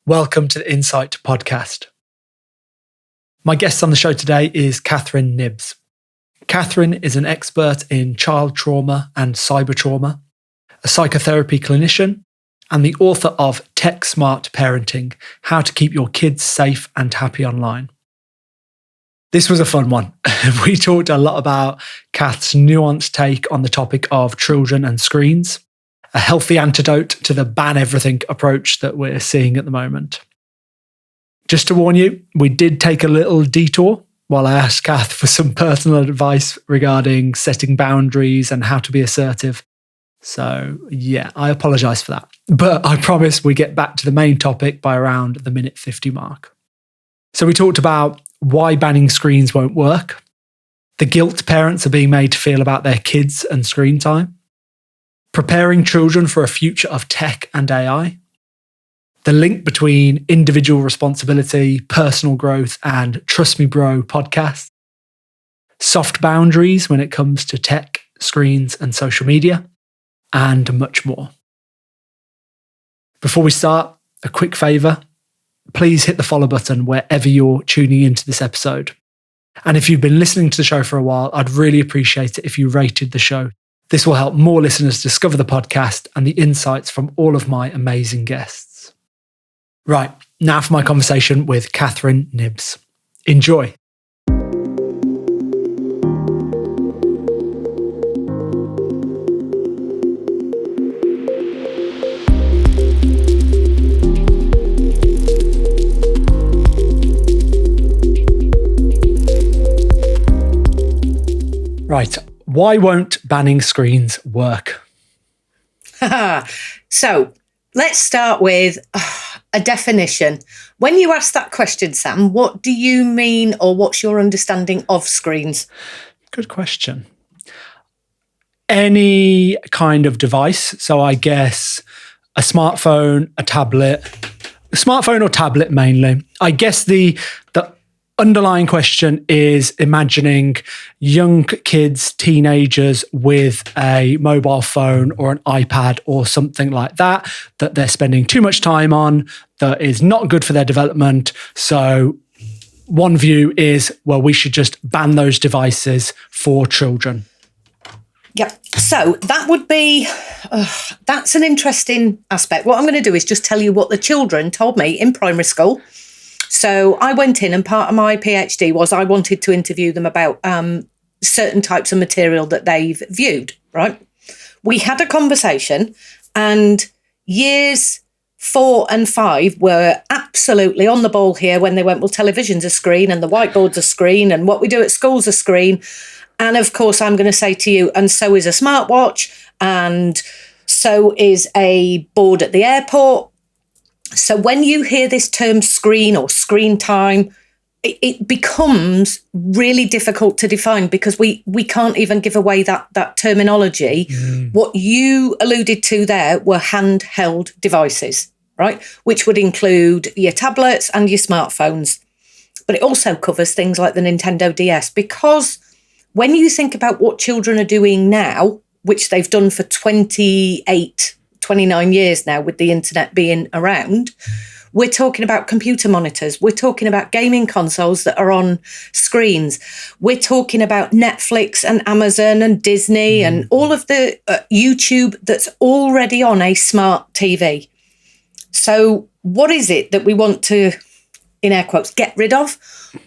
Welcome to the Insight podcast. My guest on the show today is Knibbs. Catherine is an expert in child trauma and cybertrauma, a psychotherapy clinician, and the author of Tech Smart Parenting: How to Keep Your Kids Safe and Happy Online. This was a fun one. We talked a lot about Kath's nuanced take on the topic of children and screens, a healthy antidote to the ban everything approach that we're seeing at the moment. Just to warn you, we did take a little detour while I asked Kath for some personal advice regarding setting boundaries and how to be assertive. So yeah, I apologise for that. But I promise we get back to the main topic by around the minute 50 mark. So we talked about why banning screens won't work, the guilt parents are being made to feel about their kids and screen time, preparing children for a future of tech and AI, the link between individual responsibility, personal growth, and Trust Me Bro podcast, soft boundaries when it comes to tech, screens, and social media, and much more. Before we start, a quick favour. Please hit the follow button wherever you're tuning into this episode. And if you've been listening to the show for a while, I'd really appreciate it if you rated the show. This will help more listeners discover the podcast and the insights from all of my amazing guests. Right, now for my conversation with Knibbs. Enjoy. Right, why won't banning screens work? So let's start with a definition. When you ask that question, Sam, what do you mean, or what's your understanding of screens? Good question. Any kind of device. So I guess a smartphone, a smartphone or tablet mainly. I guess the underlying question is imagining young kids, teenagers with a mobile phone or an iPad or something like that they're spending too much time on, that is not good for their development. So one view is, well, we should just ban those devices for children. Yep. So that would be, that's an interesting aspect. What I'm going to do is just tell you what the children told me in primary school. So I went in, and part of my PhD was I wanted to interview them about certain types of material that they've viewed, right? We had a conversation, and years 4 and 5 were absolutely on the ball here when they went, well, television's a screen and the whiteboard's a screen and what we do at school's a screen. And of course, I'm going to say to you, and so is a smartwatch, and so is a board at the airport. So when you hear this term screen or screen time, it becomes really difficult to define because we can't even give away that terminology. What you alluded to there were handheld devices, right? Which would include your tablets and your smartphones. But it also covers things like the Nintendo DS, because when you think about what children are doing now, which they've done for 29 years now with the internet being around, we're talking about computer monitors. We're talking about gaming consoles that are on screens. We're talking about Netflix and Amazon and Disney and all of the YouTube that's already on a smart TV. So what is it that we want to, in air quotes, get rid of?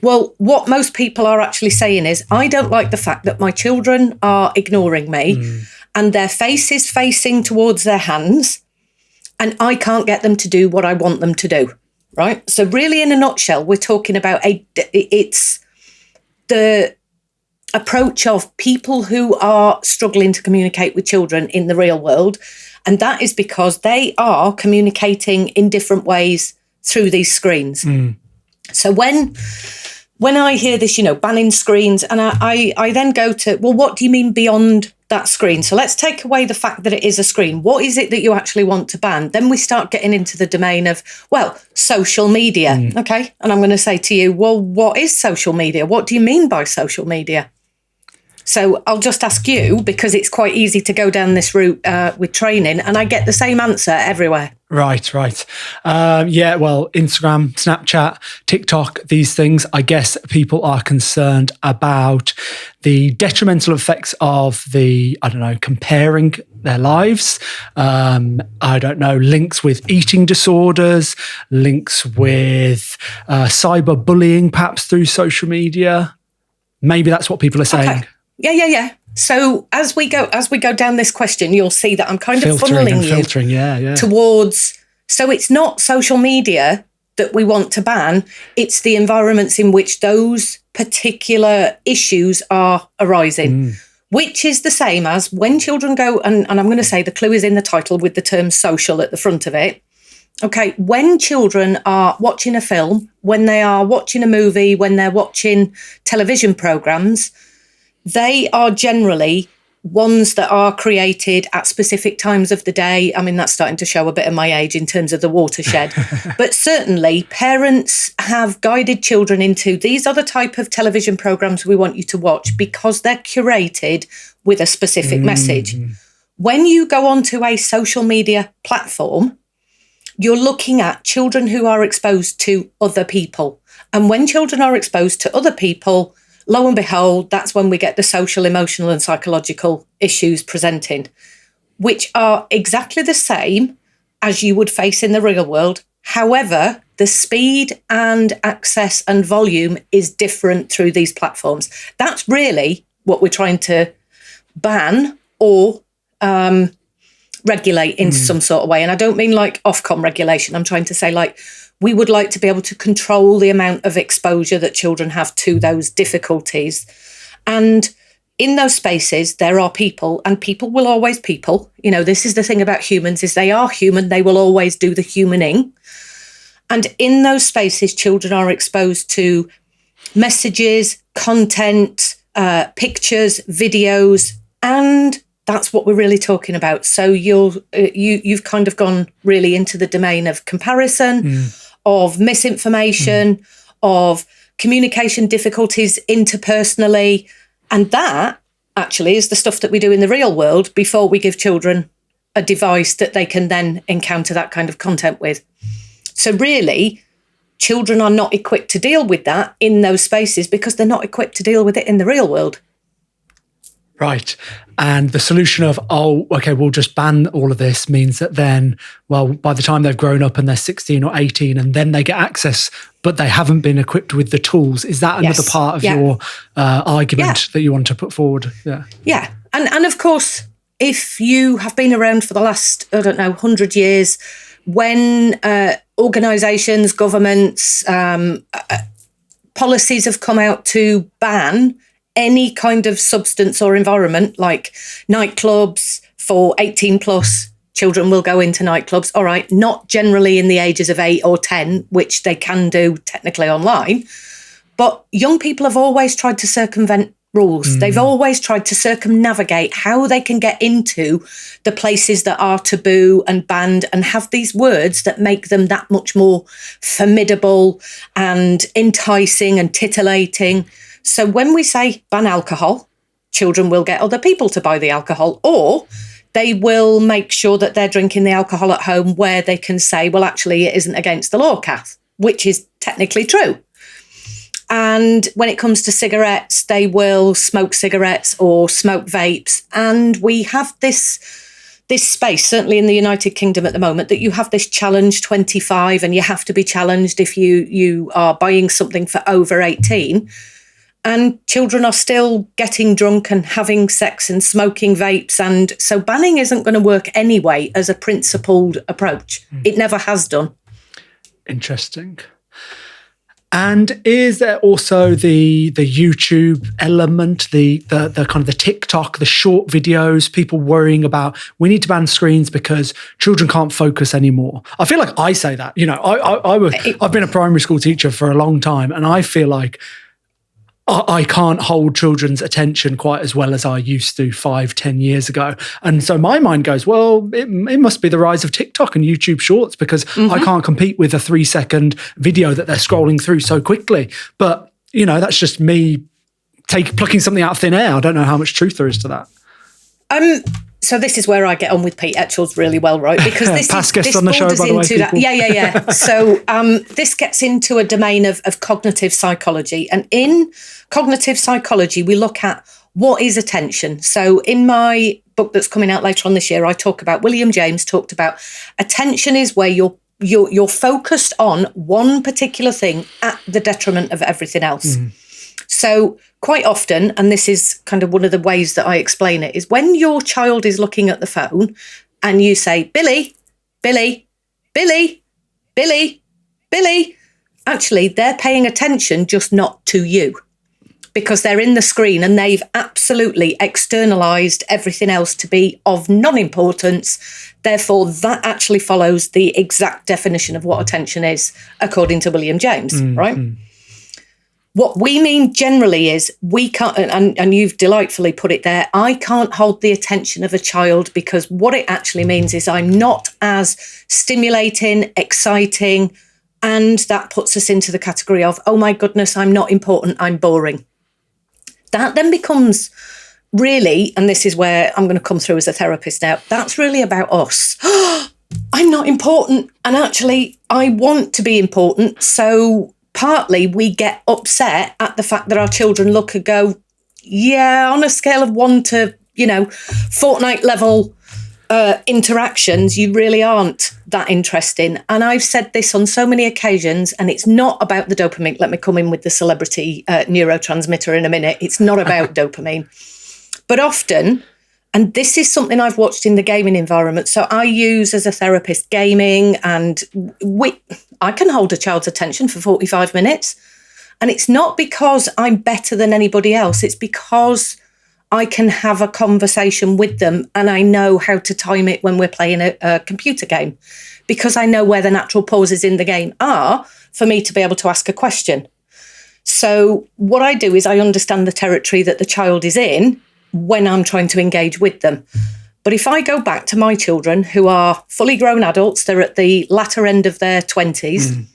Well, what most people are actually saying is, I don't like the fact that my children are ignoring me and their face is facing towards their hands, and I can't get them to do what I want them to do, right? So really, in a nutshell, we're talking about it's the approach of people who are struggling to communicate with children in the real world, and that is because they are communicating in different ways through these screens. So when I hear this, banning screens, and I then go to, well, what do you mean beyond that screen? So let's take away the fact that it is a screen. What is it that you actually want to ban? Then we start getting into the domain of, well, social media. Okay. And I'm going to say to you, well, what is social media? What do you mean by social media? So I'll just ask you, because it's quite easy to go down this route with training, and I get the same answer everywhere. Right. Yeah, well, Instagram, Snapchat, TikTok, these things, I guess people are concerned about the detrimental effects of comparing their lives. Links with eating disorders, links with cyberbullying, perhaps through social media. Maybe that's what people are saying. Okay. Yeah. So as we go down this question, you'll see that I'm kind of funneling you towards. So it's not social media that we want to ban. It's the environments in which those particular issues are arising, which is the same as when children go, and I'm going to say the clue is in the title with the term social at the front of it. Okay, when children are watching a film, when they are watching a movie, when they're watching television programs, they are generally ones that are created at specific times of the day. I mean, that's starting to show a bit of my age in terms of the watershed. But certainly parents have guided children into, these are the type of television programs we want you to watch because they're curated with a specific message. When you go onto a social media platform, you're looking at children who are exposed to other people. And when children are exposed to other people, lo and behold, that's when we get the social, emotional and psychological issues presenting, which are exactly the same as you would face in the real world. However, the speed and access and volume is different through these platforms. That's really what we're trying to ban or regulate in some sort of way. And I don't mean like Ofcom regulation. I'm trying to say like, we would like to be able to control the amount of exposure that children have to those difficulties. And in those spaces, there are people, and people will always people. You know, this is the thing about humans, is they are human. They will always do the humaning. And in those spaces, children are exposed to messages, content, pictures, videos, and that's what we're really talking about. So you've kind of gone really into the domain of comparison, of misinformation, of communication difficulties interpersonally. And that actually is the stuff that we do in the real world before we give children a device that they can then encounter that kind of content with. So really, children are not equipped to deal with that in those spaces because they're not equipped to deal with it in the real world. Right. And the solution of, we'll just ban all of this means that then, well, by the time they've grown up and they're 16 or 18 and then they get access, but they haven't been equipped with the tools. Is that another part of your argument that you want to put forward? Yeah. Yeah. And of course, if you have been around for the last, 100 years, when organisations, governments, policies have come out to ban any kind of substance or environment, like nightclubs for 18 plus, children will go into nightclubs. All right, not generally in the ages of 8 or 10, which they can do technically online. But young people have always tried to circumvent rules. They've always tried to circumnavigate how they can get into the places that are taboo and banned and have these words that make them that much more formidable and enticing and titillating. So when we say ban alcohol, children will get other people to buy the alcohol, or they will make sure that they're drinking the alcohol at home where they can say, well, actually, it isn't against the law, Kath, which is technically true. And when it comes to cigarettes, they will smoke cigarettes or smoke vapes. And we have this space, certainly in the United Kingdom at the moment, that you have this challenge 25 and you have to be challenged if you are buying something for over 18. And children are still getting drunk and having sex and smoking vapes. And so banning isn't going to work anyway as a principled approach. It never has done. Interesting. And is there also the YouTube element, the kind of the TikTok, the short videos, people worrying about, we need to ban screens because children can't focus anymore? I feel like I say that, I've been a primary school teacher for a long time, and I feel like I can't hold children's attention quite as well as I used to 5-10 years ago. And so my mind goes, well, it must be the rise of TikTok and YouTube Shorts because I can't compete with a 3-second video that they're scrolling through so quickly. But, that's just me plucking something out of thin air. I don't know how much truth there is to that. So this is where I get on with Pete Etchells really well, right? Because this past guest on the show, by the way, people. Yeah. So this gets into a domain of cognitive psychology. And in cognitive psychology, we look at what is attention. So in my book that's coming out later on this year, I talk about, William James talked about, attention is where you're focused on one particular thing at the detriment of everything else. So quite often, and this is kind of one of the ways that I explain it, is when your child is looking at the phone and you say, Billy, Billy, Billy, Billy, Billy, actually they're paying attention, just not to you, because they're in the screen and they've absolutely externalized everything else to be of non-importance. Therefore, that actually follows the exact definition of what attention is, according to William James, right? What we mean generally is we can't, and you've delightfully put it there, I can't hold the attention of a child, because what it actually means is I'm not as stimulating, exciting, and that puts us into the category of, oh my goodness, I'm not important, I'm boring. That then becomes really, and this is where I'm going to come through as a therapist now, that's really about us. I'm not important, and actually I want to be important, so partly we get upset at the fact that our children look and go, yeah, on a scale of 1 to, fortnight level interactions, you really aren't that interesting. And I've said this on so many occasions, and it's not about the dopamine. Let me come in with the celebrity neurotransmitter in a minute. It's not about dopamine. But often, and this is something I've watched in the gaming environment. So I use as a therapist gaming, and I can hold a child's attention for 45 minutes. And it's not because I'm better than anybody else. It's because I can have a conversation with them, and I know how to time it when we're playing a computer game, because I know where the natural pauses in the game are for me to be able to ask a question. So what I do is I understand the territory that the child is in when I'm trying to engage with them. But if I go back to my children, who are fully grown adults, they're at the latter end of their 20s,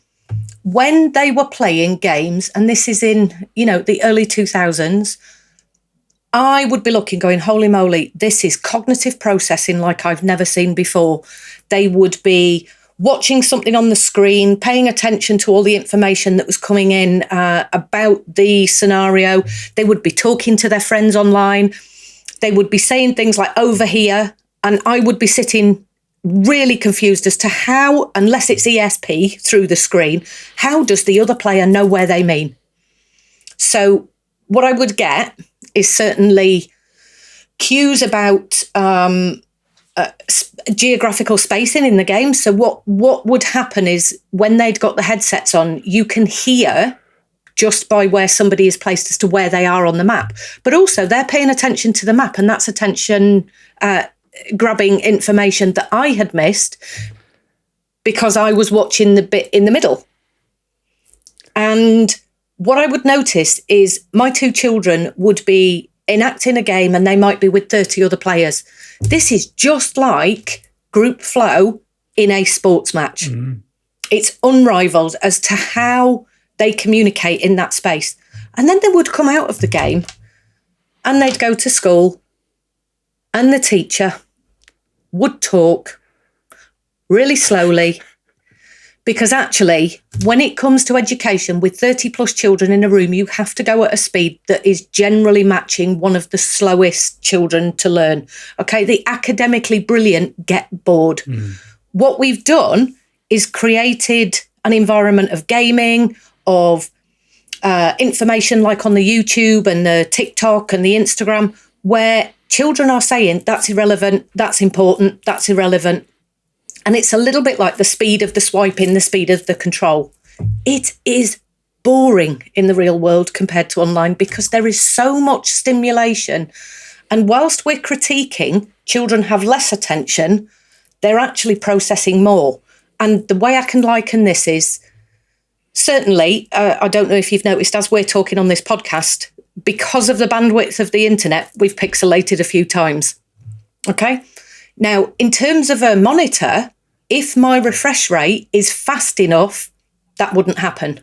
when they were playing games, and this is in, the early 2000s, I would be looking, going, holy moly, this is cognitive processing like I've never seen before. They would be watching something on the screen, paying attention to all the information that was coming in about the scenario. They would be talking to their friends online. They would be saying things like over here, and I would be sitting really confused as to how, unless it's ESP through the screen, how does the other player know where they mean? So what I would get is certainly cues about geographical spacing in the game. So what would happen is when they'd got the headsets on, you can hear just by where somebody is placed as to where they are on the map. But also they're paying attention to the map, and that's attention grabbing information that I had missed because I was watching the bit in the middle. And what I would notice is my two children would be enacting a game and they might be with 30 other players. This is just like group flow in a sports match. It's unrivaled as to how they communicate in that space. And then they would come out of the game and they'd go to school, and the teacher would talk really slowly, because actually, when it comes to education with 30 plus children in a room, you have to go at a speed that is generally matching one of the slowest children to learn. Okay, the academically brilliant get bored. What we've done is created an environment of gaming, of information like on the YouTube and the TikTok and the Instagram, where children are saying that's irrelevant, that's important, that's irrelevant. And it's a little bit like the speed of the swiping, the speed of the control. It is boring in the real world compared to online, because there is so much stimulation. And whilst we're critiquing children have less attention, they're actually processing more. And the way I can liken this is, certainly, I don't know if you've noticed, as we're talking on this podcast, because of the bandwidth of the internet, we've pixelated a few times. Okay? Now, in terms of a monitor, if my refresh rate is fast enough, that wouldn't happen.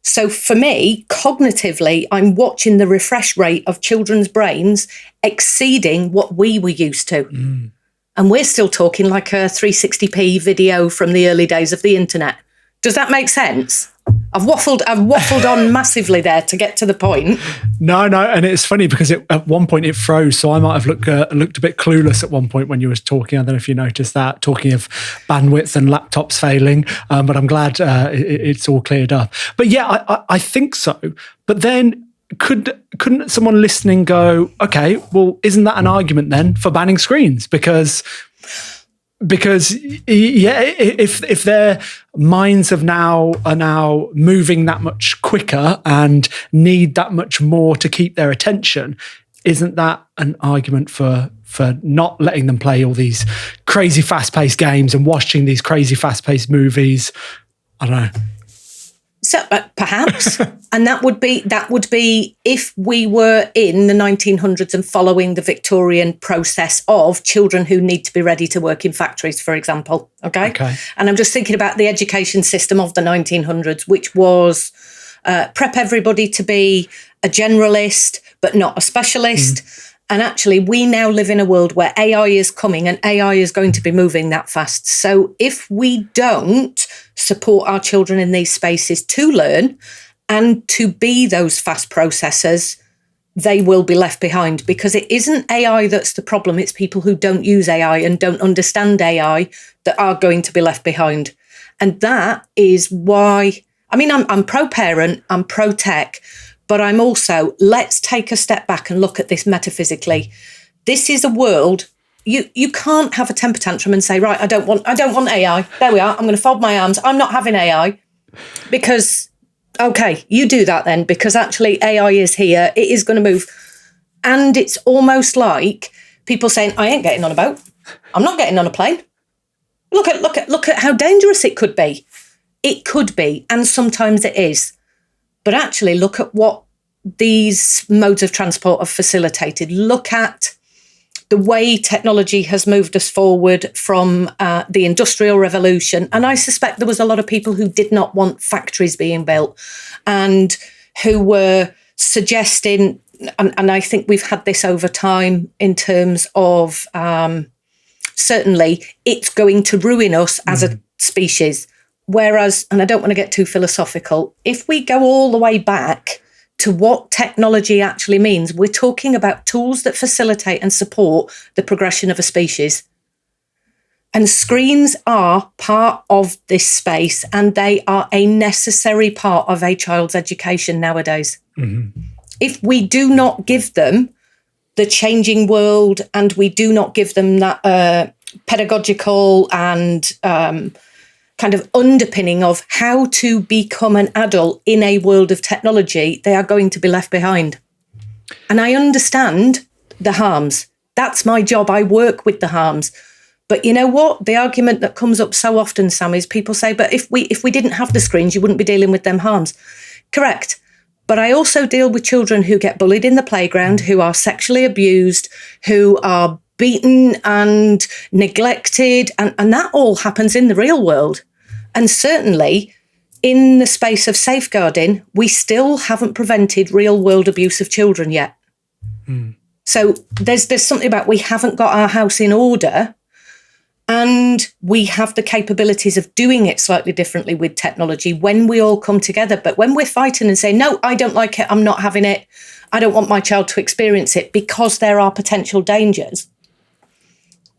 So for me, cognitively, I'm watching the refresh rate of children's brains exceeding what we were used to. And we're still talking like a 360p video from the early days of the internet. Does that make sense? I've waffled on massively there to get to the point. No, and it's funny because at one point it froze, so I might have looked a bit clueless at one point when you was talking. I don't know if you noticed that, talking of bandwidth and laptops failing, but I'm glad it's all cleared up. But yeah, I think so. But then couldn't someone listening go, okay, well, isn't that an argument then for banning screens? Because yeah, if their minds are now moving that much quicker and need that much more to keep their attention, isn't that an argument for not letting them play all these crazy fast-paced games and watching these crazy fast-paced movies? I don't know. So perhaps, and that would be if we were in the 1900s and following the Victorian process of children who need to be ready to work in factories, for example. Okay. And I'm just thinking about the education system of the 1900s, which was prep everybody to be a generalist, but not a specialist. And actually, we now live in a world where AI is coming and AI is going to be moving that fast. So if we don't support our children in these spaces to learn and to be those fast processors, they will be left behind, because it isn't AI that's the problem. It's people who don't use AI and don't understand AI that are going to be left behind. And that is why, I mean, I'm pro-parent, I'm pro-tech, but I'm also, let's take a step back and look at this metaphysically. This is a world, you can't have a temper tantrum and say, right, I don't want AI. There we are. I'm going to fold my arms. I'm not having AI. Because, okay, you do that then, because actually AI is here. It is going to move. And it's almost like people saying, I ain't getting on a boat. I'm not getting on a plane. Look at how dangerous it could be. It could be, and sometimes it is. But actually, look at what these modes of transport have facilitated. Look at the way technology has moved us forward from the Industrial Revolution. And I suspect there was a lot of people who did not want factories being built and who were suggesting, and I think we've had this over time in terms of certainly it's going to ruin us as a species. Whereas, and I don't want to get too philosophical, if we go all the way back to what technology actually means, we're talking about tools that facilitate and support the progression of a species. And screens are part of this space, and they are a necessary part of a child's education nowadays. If we do not give them the changing world and we do not give them that pedagogical and kind of underpinning of how to become an adult in a world of technology, they are going to be left behind. And I understand the harms. That's my job. I work with the harms. But you know what? The argument that comes up so often, Sam, is people say, but if we didn't have the screens, you wouldn't be dealing with them harms. Correct. But I also deal with children who get bullied in the playground, who are sexually abused, who are beaten and neglected. And that all happens in the real world. And certainly in the space of safeguarding, we still haven't prevented real world abuse of children yet. So there's something about we haven't got our house in order, and we have the capabilities of doing it slightly differently with technology when we all come together. But when we're fighting and saying, no, I don't like it, I'm not having it, I don't want my child to experience it because there are potential dangers,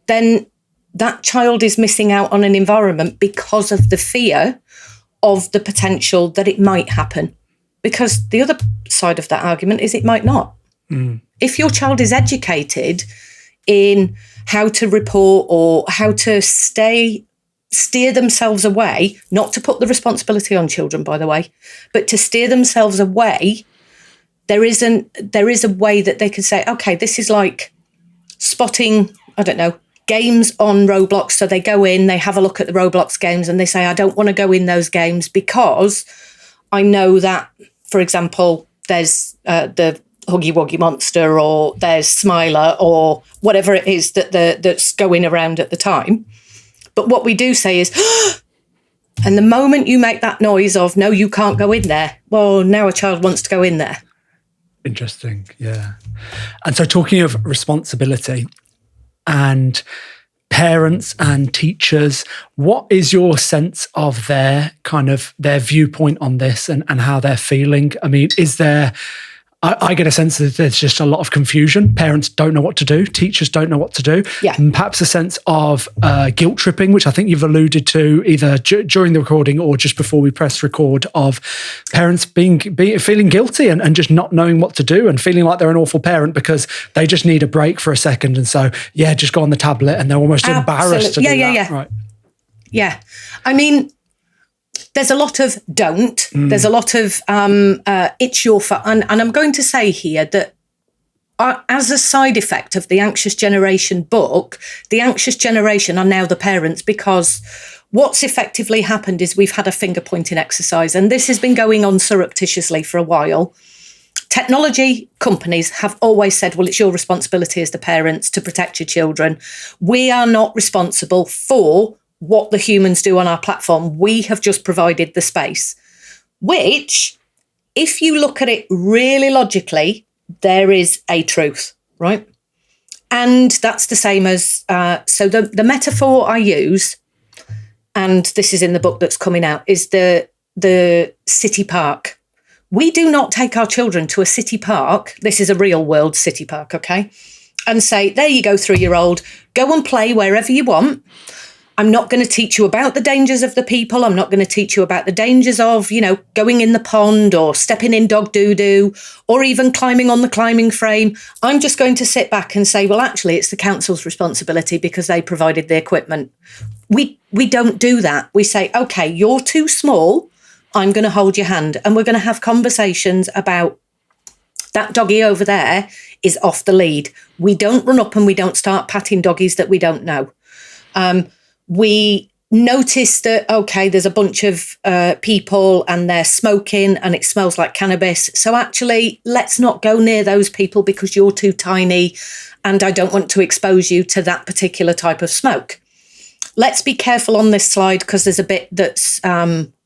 then that child is missing out on an environment because of the fear of the potential that it might happen. Because the other side of that argument is it might not. If your child is educated in how to report or how to steer themselves away, not to put the responsibility on children, by the way, but to steer themselves away, there is a way that they can say, okay, this is like spotting, I don't know, games on Roblox. So they go in, they have a look at the Roblox games and they say, I don't want to go in those games because I know that, for example, there's the Huggy Wuggy Monster or there's Smiler or whatever it is that's going around at the time. But what we do say is, And the moment you make that noise of, no, you can't go in there, well, now a child wants to go in there. Interesting. Yeah. And so talking of responsibility and parents and teachers, what is your sense of their viewpoint on this and how they're feeling? I mean, is there, I get a sense that there's just a lot of confusion. Parents don't know what to do. Teachers don't know what to do. Yeah. And perhaps a sense of guilt tripping, which I think you've alluded to either during the recording or just before we press record, of parents feeling guilty and just not knowing what to do and feeling like they're an awful parent because they just need a break for a second. And so, just go on the tablet, and they're almost embarrassed to do that. Yeah. Right. Yeah. I mean, there's a lot of don't. There's a lot of it's your fault. And I'm going to say here that as a side effect of the Anxious Generation book, the Anxious Generation are now the parents, because what's effectively happened is we've had a finger-pointing exercise, and this has been going on surreptitiously for a while. Technology companies have always said, well, it's your responsibility as the parents to protect your children. We are not responsible for what the humans do on our platform. We have just provided the space, which, if you look at it really logically, there is a truth, right? And that's the same as, so the metaphor I use, and this is in the book that's coming out, is the city park. We do not take our children to a city park. This is a real world city park, okay? And say, there you go, 3-year-old, go and play wherever you want. I'm not going to teach you about the dangers of the people. I'm not going to teach you about the dangers of, going in the pond or stepping in dog doo-doo or even climbing on the climbing frame. I'm just going to sit back and say, well, actually, it's the council's responsibility because they provided the equipment. We don't do that. We say, okay, you're too small. I'm going to hold your hand, and we're going to have conversations about that doggy over there is off the lead. We don't run up and we don't start patting doggies that we don't know. We notice that, okay, there's a bunch of people and they're smoking and it smells like cannabis. So actually, let's not go near those people because you're too tiny and I don't want to expose you to that particular type of smoke. Let's be careful on this slide because there's a bit that's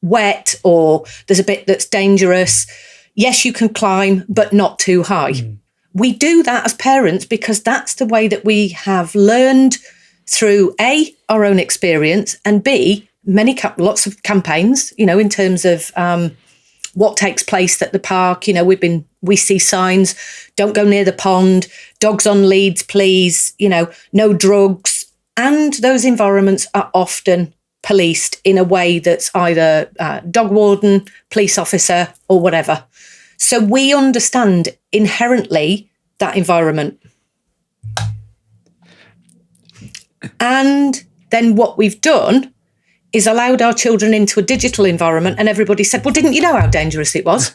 wet or there's a bit that's dangerous. Yes, you can climb, but not too high. We do that as parents because that's the way that we have learned through A, our own experience, and B, lots of campaigns, in terms of what takes place at the park. We see signs, don't go near the pond, dogs on leads, please, no drugs. And those environments are often policed in a way that's either dog warden, police officer, or whatever. So we understand inherently that environment. And then what we've done is allowed our children into a digital environment, and everybody said, well, didn't you know how dangerous it was?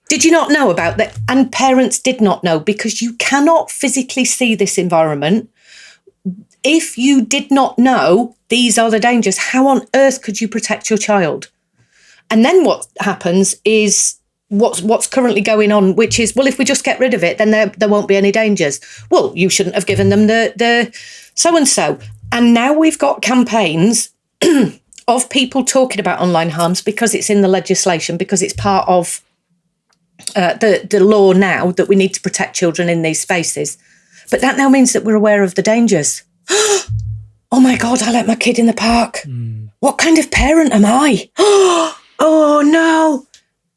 Did you not know about that? And parents did not know, because you cannot physically see this environment. If you did not know these are the dangers, how on earth could you protect your child? And then what happens is what's currently going on, which is, well, if we just get rid of it, then there won't be any dangers. Well, you shouldn't have given them the so-and-so. And now we've got campaigns of people talking about online harms because it's in the legislation, because it's part of the law now that we need to protect children in these spaces. But that now means that we're aware of the dangers. Oh my God, I let my kid in the park. What kind of parent am I? Oh no.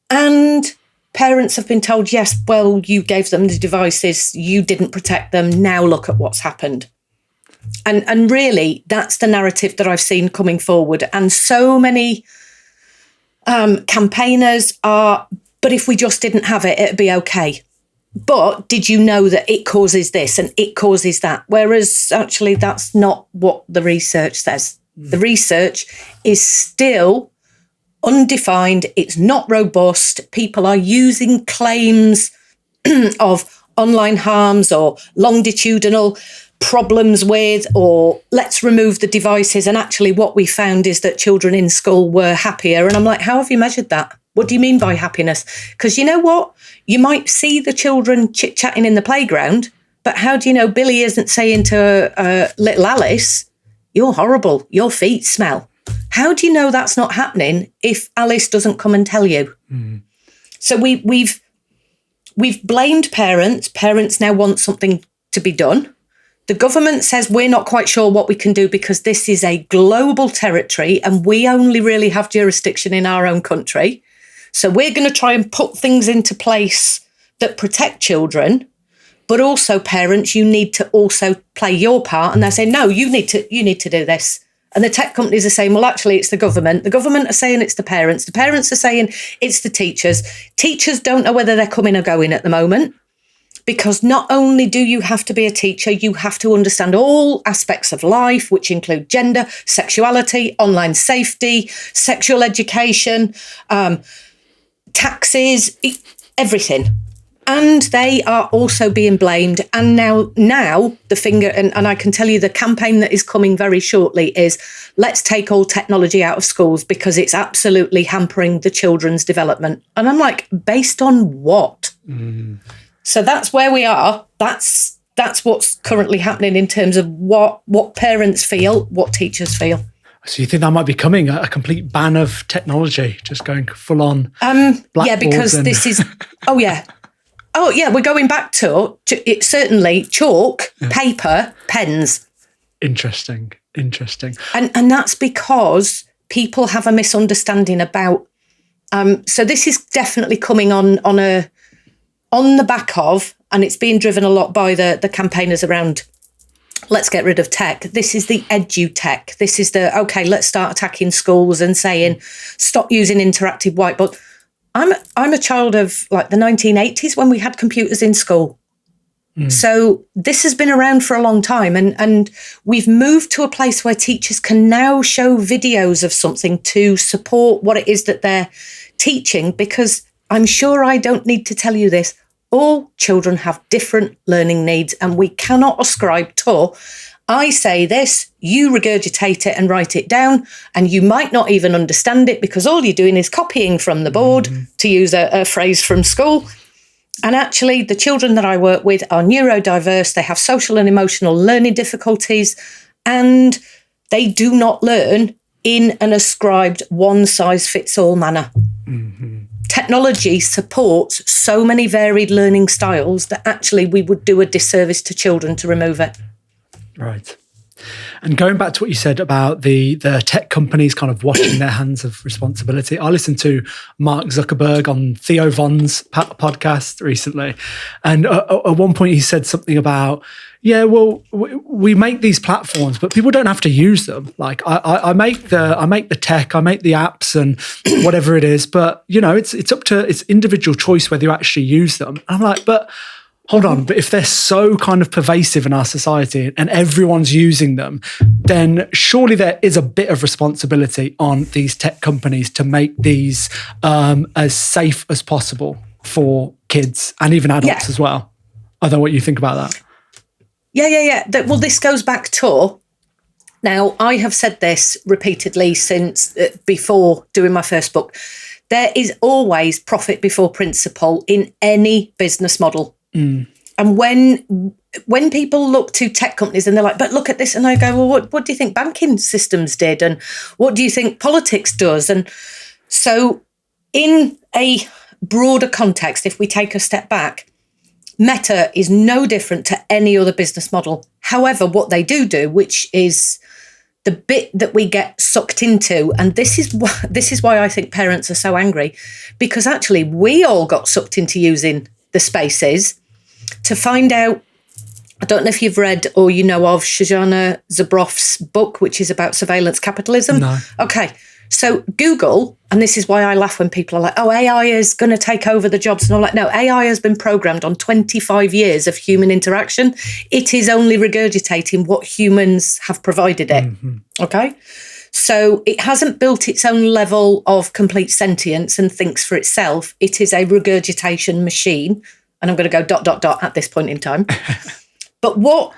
And parents have been told, yes, well, you gave them the devices, you didn't protect them, now look at what's happened. And really, that's the narrative that I've seen coming forward. And so many campaigners are, but if we just didn't have it, it'd be okay. But did you know that it causes this and it causes that? Whereas actually, that's not what the research says. The research is still undefined. It's not robust. People are using claims of online harms or longitudinal problems with, or let's remove the devices. And actually what we found is that children in school were happier. And I'm like, how have you measured that? What do you mean by happiness? Because you know what? You might see the children chit-chatting in the playground, but how do you know Billy isn't saying to little Alice, you're horrible, your feet smell? How do you know that's not happening if Alice doesn't come and tell you? So we've blamed parents. Parents now want something to be done. The government says we're not quite sure what we can do because this is a global territory and we only really have jurisdiction in our own country. So we're going to try and put things into place that protect children, but also parents, you need to also play your part. And they say, no, you need to do this. And the tech companies are saying, well, actually, it's the government. The government are saying it's the parents. The parents are saying it's the teachers. Teachers don't know whether they're coming or going at the moment, because not only do you have to be a teacher, you have to understand all aspects of life, which include gender, sexuality, online safety, sexual education, taxes, everything. And they are also being blamed. And now the finger, and I can tell you the campaign that is coming very shortly is, let's take all technology out of schools because it's absolutely hampering the children's development. And I'm like, based on what? So that's where we are. That's what's currently happening in terms of what parents feel, what teachers feel. So you think that might be coming, a complete ban of technology, just going full on? Yeah, because this is, oh yeah, we're going back to it. Certainly chalk, paper, pens. Interesting. And that's because people have a misunderstanding about. So this is definitely coming on the back of, and it's being driven a lot by the campaigners around. Let's get rid of tech. This is the edu-tech. This is let's start attacking schools and saying, stop using interactive whiteboard. I'm a child of like the 1980s when we had computers in school. So this has been around for a long time. And we've moved to a place where teachers can now show videos of something to support what it is that they're teaching, because I'm sure I don't need to tell you this. All children have different learning needs and we cannot ascribe to, I say this, you regurgitate it and write it down, and you might not even understand it because all you're doing is copying from the board, to use a phrase from school. And actually, the children that I work with are neurodiverse. They have social and emotional learning difficulties, and they do not learn in an ascribed one-size-fits-all manner. Technology supports so many varied learning styles that actually we would do a disservice to children to remove it. Right. And going back to what you said about the tech companies kind of washing their hands of responsibility, I listened to Mark Zuckerberg on Theo Von's podcast recently. And at one point he said something about, we make these platforms, but people don't have to use them. Like I make the tech, I make the apps and whatever it is, but it's up to it's individual choice whether you actually use them. And I'm like, but hold on, but if they're so kind of pervasive in our society and everyone's using them, then surely there is a bit of responsibility on these tech companies to make these as safe as possible for kids and even adults as well. I don't know what you think about that. Yeah. Well, this goes back to, now I have said this repeatedly since before doing my first book. There is always profit before principle in any business model. And when people look to tech companies and they're like, but look at this, and I go, well, what do you think banking systems did? And what do you think politics does? And so in a broader context, if we take a step back, Meta is no different to any other business model. However, what they do, which is the bit that we get sucked into, and this is why I think parents are so angry, because actually we all got sucked into using the spaces to find out. I don't know if you've read or you know of Shoshana Zuboff's book, which is about surveillance capitalism. No. Okay. So Google, and this is why I laugh when people are like, oh, AI is going to take over the jobs. And I'm like, no, AI has been programmed on 25 years of human interaction. It is only regurgitating what humans have provided it. Okay. So it hasn't built its own level of complete sentience and thinks for itself. It is a regurgitation machine. And I'm going to go ... at this point in time. But what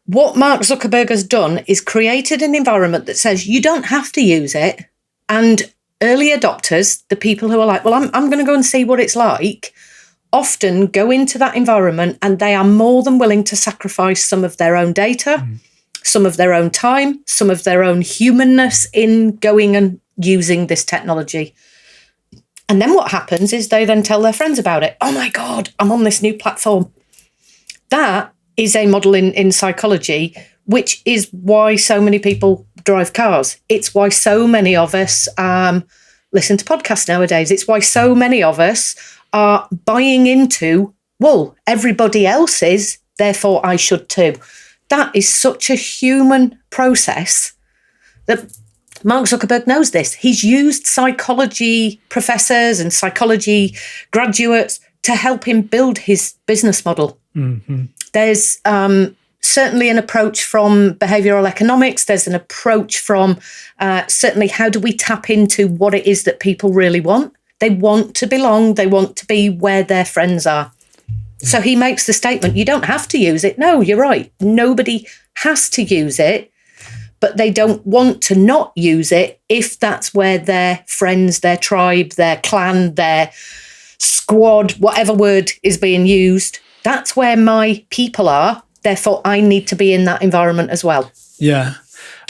Mark Zuckerberg has done is created an environment that says you don't have to use it. And early adopters, the people who are like, well, I'm going to go and see what it's like, often go into that environment and they are more than willing to sacrifice some of their own data, some of their own time, some of their own humanness in going and using this technology. And then what happens is they then tell their friends about it. Oh my God, I'm on this new platform. That is a model in psychology, which is why so many people drive cars. It's why so many of us listen to podcasts nowadays. It's why so many of us are buying into, well, everybody else is, therefore I should too. That is such a human process that Mark Zuckerberg knows this. He's used psychology professors and psychology graduates to help him build his business model. Mm-hmm. There's certainly an approach from behavioral economics. There's an approach from certainly how do we tap into what it is that people really want. They want to belong. They want to be where their friends are. So he makes the statement, you don't have to use it. No, you're right. Nobody has to use it, but they don't want to not use it if that's where their friends, their tribe, their clan, their squad, whatever word is being used, that's where my people are. Therefore, I need to be in that environment as well. Yeah.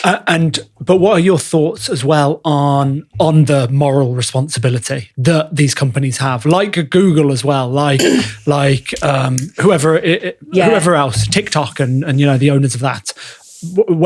But what are your thoughts as well on the moral responsibility that these companies have, like Google as well, like whoever else, TikTok, and the owners of that?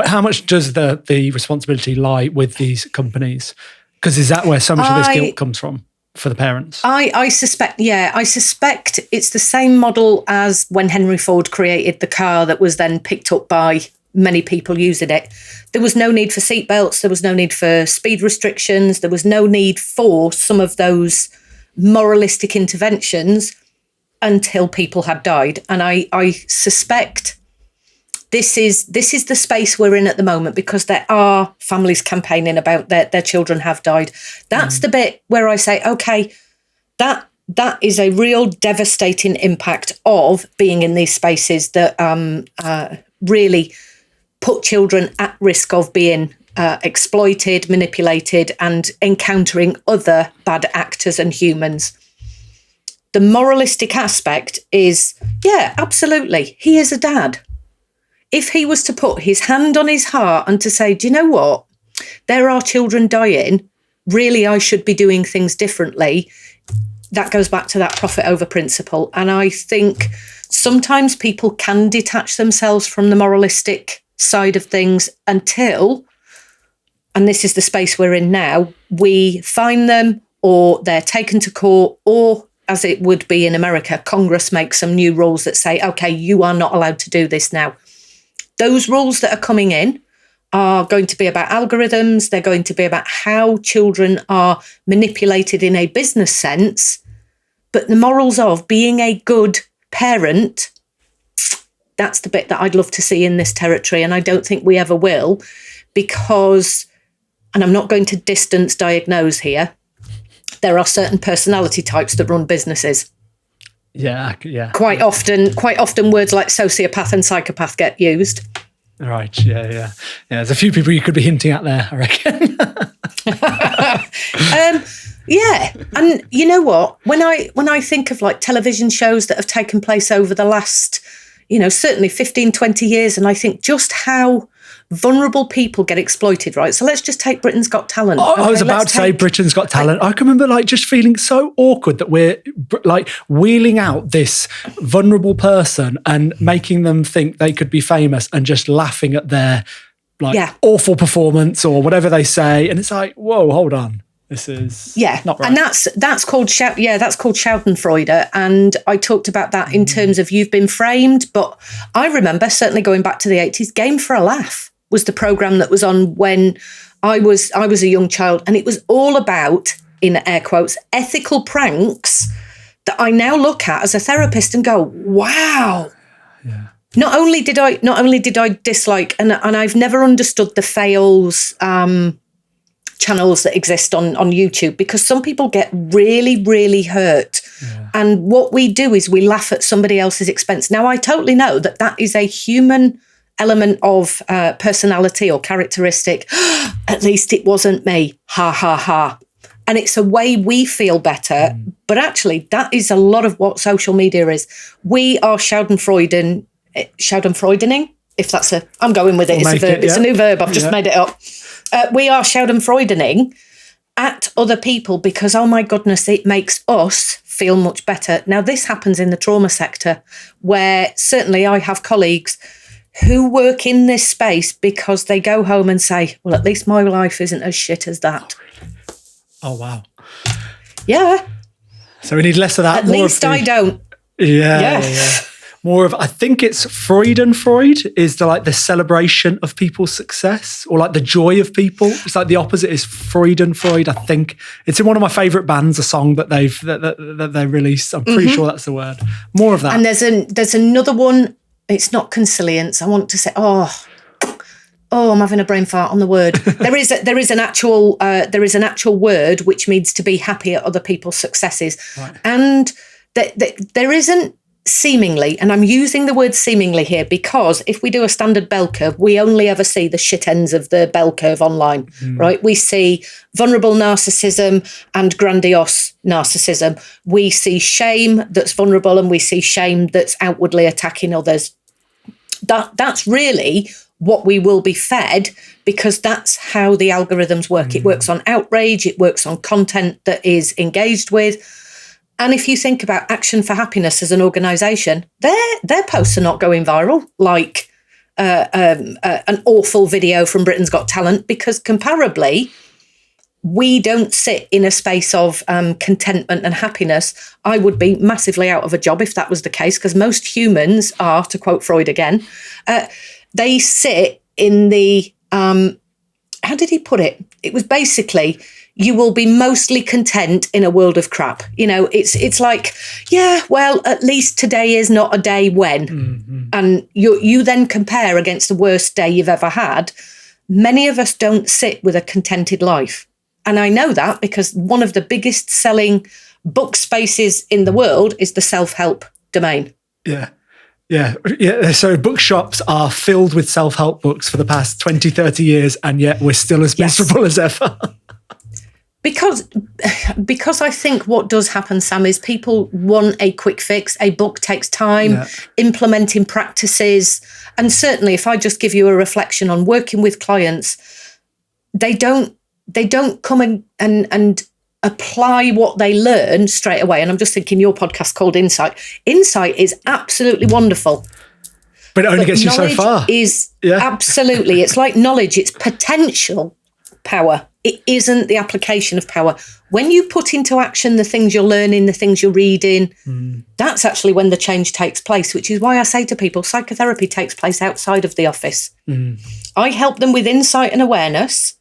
How much does the responsibility lie with these companies? Because is that where so much of this guilt comes from for the parents? I suspect it's the same model as when Henry Ford created the car that was then picked up by many people using it. There was no need for seatbelts. There was no need for speed restrictions. There was no need for some of those moralistic interventions until people had died. And I suspect this is the space we're in at the moment, because there are families campaigning about their children have died. That's the bit where I say, okay, that is a real devastating impact of being in these spaces that really put children at risk of being exploited, manipulated, and encountering other bad actors and humans. The moralistic aspect is, yeah, absolutely, he is a dad. If he was to put his hand on his heart and to say, do you know what? There are children dying. Really, I should be doing things differently. That goes back to that profit over principle. And I think sometimes people can detach themselves from the moralistic side of things until, and this is the space we're in now, we fine them or they're taken to court, or as it would be in America, Congress makes some new rules that say, okay, you are not allowed to do this now. Those rules that are coming in are going to be about algorithms. They're going to be about how children are manipulated in a business sense. But the morals of being a good parent, that's the bit that I'd love to see in this territory. And I don't think we ever will, because, and I'm not going to distance diagnose here, there are certain personality types that run businesses. Yeah. Quite often words like sociopath and psychopath get used. Right, yeah. There's a few people you could be hinting at there, I reckon. Yeah, and you know what? When I think of like television shows that have taken place over the last, certainly 15, 20 years, and I think just how vulnerable people get exploited, right? So let's just take Britain's Got Talent. Oh, okay, I was about to say Britain's Got Talent. I can remember just feeling so awkward that we're wheeling out this vulnerable person and making them think they could be famous and just laughing at their awful performance or whatever they say. And it's like, whoa, hold on. This is not right. And that's called Schadenfreude. And I talked about that in terms of you've been framed. But I remember, certainly going back to the 80s, Game for a Laugh was the program that was on when I was a young child. And it was all about, in air quotes, ethical pranks that I now look at as a therapist and go, wow. Yeah. Not only did I dislike, and I've never understood the fails channels that exist on YouTube, because some people get really, really hurt. Yeah. And what we do is we laugh at somebody else's expense. Now, I totally know that is a human element of personality or characteristic. At least it wasn't me. Ha, ha, ha. And it's a way we feel better. But actually, that is a lot of what social media is. We are Schadenfreudening. if that's I'm going with it. It's a verb. It's a new verb. I've just made it up. We are Schadenfreudening at other people because, oh my goodness, it makes us feel much better. Now, this happens in the trauma sector where certainly I have colleagues who work in this space because they go home and say, well, at least my life isn't as shit as that. Oh, wow. Yeah. So we need less of that. At least I don't. Yeah. More of, I think it's Freud is the celebration of people's success, or like the joy of people. It's like the opposite is Freud. I think it's in one of my favorite bands, a song that they released. I'm pretty sure that's the word. More of that. And there's another one. It's not consilience. I want to say, I'm having a brain fart on the word. There is an actual word which means to be happy at other people's successes, right. And there isn't seemingly, and I'm using the word seemingly here because if we do a standard bell curve, we only ever see the shit ends of the bell curve online, right? We see vulnerable narcissism and grandiose narcissism. We see shame that's vulnerable, and we see shame that's outwardly attacking others. That's really what we will be fed, because that's how the algorithms work. It works on outrage, it works on content that is engaged with. And if you think about Action for Happiness as an organisation, their posts are not going viral like an awful video from Britain's Got Talent, because comparably, we don't sit in a space of contentment and happiness. I would be massively out of a job if that was the case, because most humans are, to quote Freud again, they sit in the, how did he put it? It was basically, you will be mostly content in a world of crap. You know, it's like, yeah, well, at least today is not a day when. Mm-hmm. And you then compare against the worst day you've ever had. Many of us don't sit with a contented life. And I know that because one of the biggest selling book spaces in the world is the self-help domain. Yeah. So bookshops are filled with self-help books for the past 20, 30 years, and yet we're still as miserable as ever. Because I think what does happen, Sam, is people want a quick fix. A book takes time, implementing practices. And certainly if I just give you a reflection on working with clients, they don't come and apply what they learn straight away. And I'm just thinking your podcast called Insight. Insight is absolutely wonderful. But it only gets you so far. Absolutely. It's like knowledge. It's potential power. It isn't the application of power. When you put into action the things you're learning, the things you're reading, that's actually when the change takes place, which is why I say to people, psychotherapy takes place outside of the office. I help them with insight and awareness.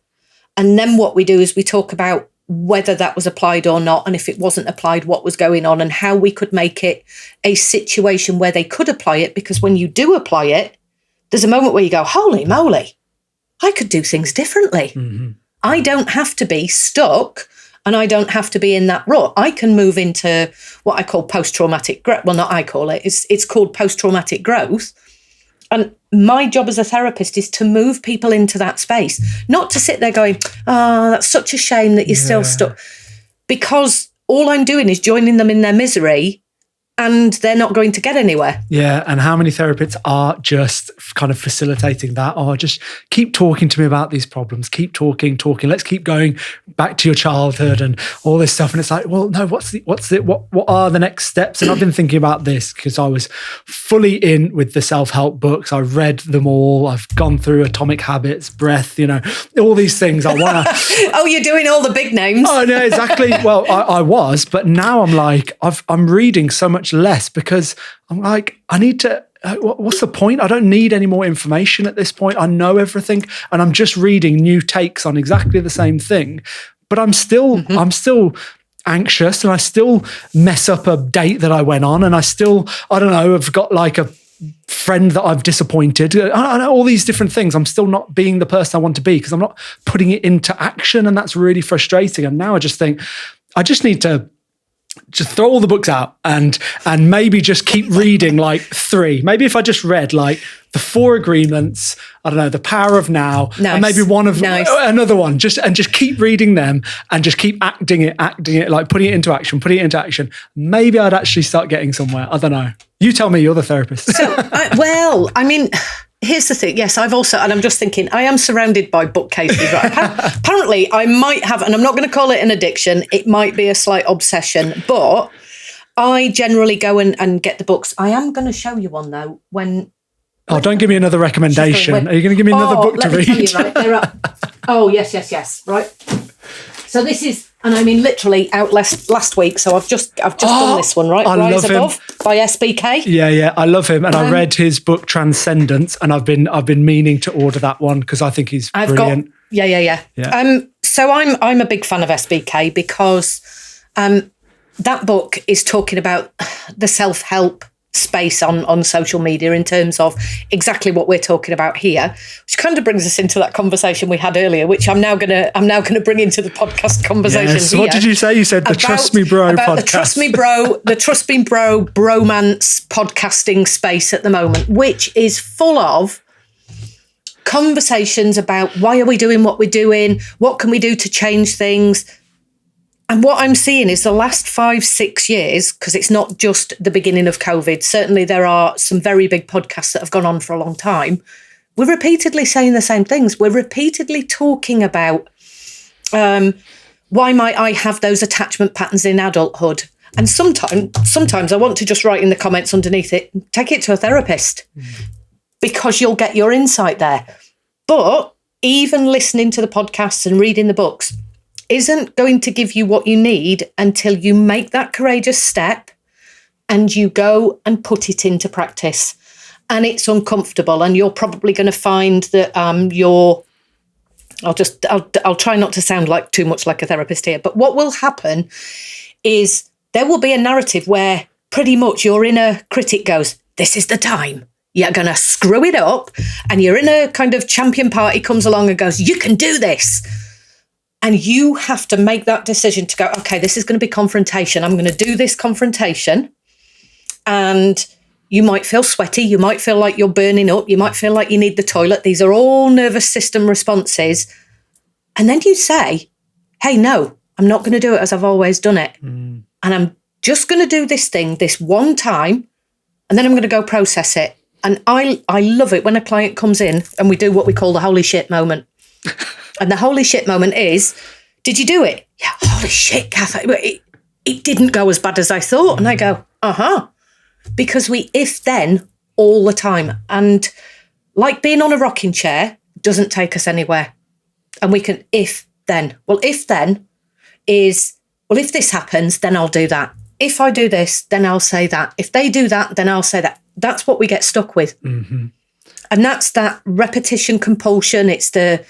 And then what we do is we talk about whether that was applied or not. And if it wasn't applied, what was going on and how we could make it a situation where they could apply it. Because when you do apply it, there's a moment where you go, holy moly, I could do things differently. Mm-hmm. I don't have to be stuck and I don't have to be in that rut. I can move into what I call post-traumatic growth. Well, not I call it. It's called post-traumatic growth. And my job as a therapist is to move people into that space, not to sit there going, oh, that's such a shame that you're still stuck. Because all I'm doing is joining them in their misery and they're not going to get anywhere. Yeah, and how many therapists are just kind of facilitating that? Oh, just keep talking to me about these problems. Keep talking. Let's keep going back to your childhood and all this stuff. And it's like, well, no, what are the next steps? And I've been thinking about this because I was fully in with the self-help books. I read them all. I've gone through Atomic Habits, Breath, all these things. I want to. Oh, you're doing all the big names. Oh, no, exactly. Well, I was, but now I'm like, I'm reading so much less because I'm like, I need to, what's the point? I don't need any more information at this point. I know everything and I'm just reading new takes on exactly the same thing, but I'm still anxious and I still mess up a date that I went on and I don't know, I've got like a friend that I've disappointed. I know all these different things. I'm still not being the person I want to be because I'm not putting it into action and that's really frustrating. And now I just think I just need to just throw all the books out and maybe just keep reading like 3. Maybe if I just read like the 4 Agreements, I don't know, The Power of Now, and maybe another one, just keep reading them and just keep acting it, like putting it into action. Maybe I'd actually start getting somewhere. I don't know. You tell me, you're the therapist. So, here's the thing. Yes, I've also, and I'm just thinking, I am surrounded by bookcases. Right? Apparently, I might have, and I'm not going to call it an addiction. It might be a slight obsession, but I generally go and get the books. I am going to show you one though. Oh, don't give me another recommendation. Are you going to give me another book to read? You, right, oh, yes. Right. So this is, and I mean literally out last week. So I've just done this one, right? I Rise love Above him. by SBK. Yeah, I love him, and I read his book Transcendence, and I've been meaning to order that one because I think he's brilliant. Yeah. So I'm a big fan of SBK because that book is talking about the self-help space on social media in terms of exactly what we're talking about here, which kind of brings us into that conversation we had earlier, which I'm now gonna bring into the podcast conversation. Yes. What did you say? You said the Trust Me Bro podcast. The Trust Me Bro bromance podcasting space at the moment, which is full of conversations about why are we doing what we're doing, what can we do to change things. And what I'm seeing is the last 5-6 years, because it's not just the beginning of COVID, certainly there are some very big podcasts that have gone on for a long time. We're repeatedly saying the same things. We're repeatedly talking about why might I have those attachment patterns in adulthood? And sometimes I want to just write in the comments underneath it, take it to a therapist, because you'll get your insight there. But even listening to the podcasts and reading the books isn't going to give you what you need until you make that courageous step and you go and put it into practice. And it's uncomfortable, and you're probably going to find that I'll try not to sound like too much like a therapist here, but what will happen is there will be a narrative where pretty much your inner critic goes, this is the time. You're going to screw it up, and your inner kind of champion party comes along and goes, you can do this. And you have to make that decision to go, okay, this is going to be confrontation. I'm going to do this confrontation. And you might feel sweaty. You might feel like you're burning up. You might feel like you need the toilet. These are all nervous system responses. And then you say, hey, no, I'm not going to do it as I've always done it. And I'm just going to do this thing this one time. And then I'm going to go process it. And I love it when a client comes in and we do what we call the holy shit moment. And the holy shit moment is, did you do it? Yeah, holy shit, Kath, it didn't go as bad as I thought. And I go, because we if then all the time. And like being on a rocking chair doesn't take us anywhere. And we can if then. Well, if then is, well, if this happens, then I'll do that. If I do this, then I'll say that. If they do that, then I'll say that. That's what we get stuck with. Mm-hmm. And that's that repetition compulsion. It's the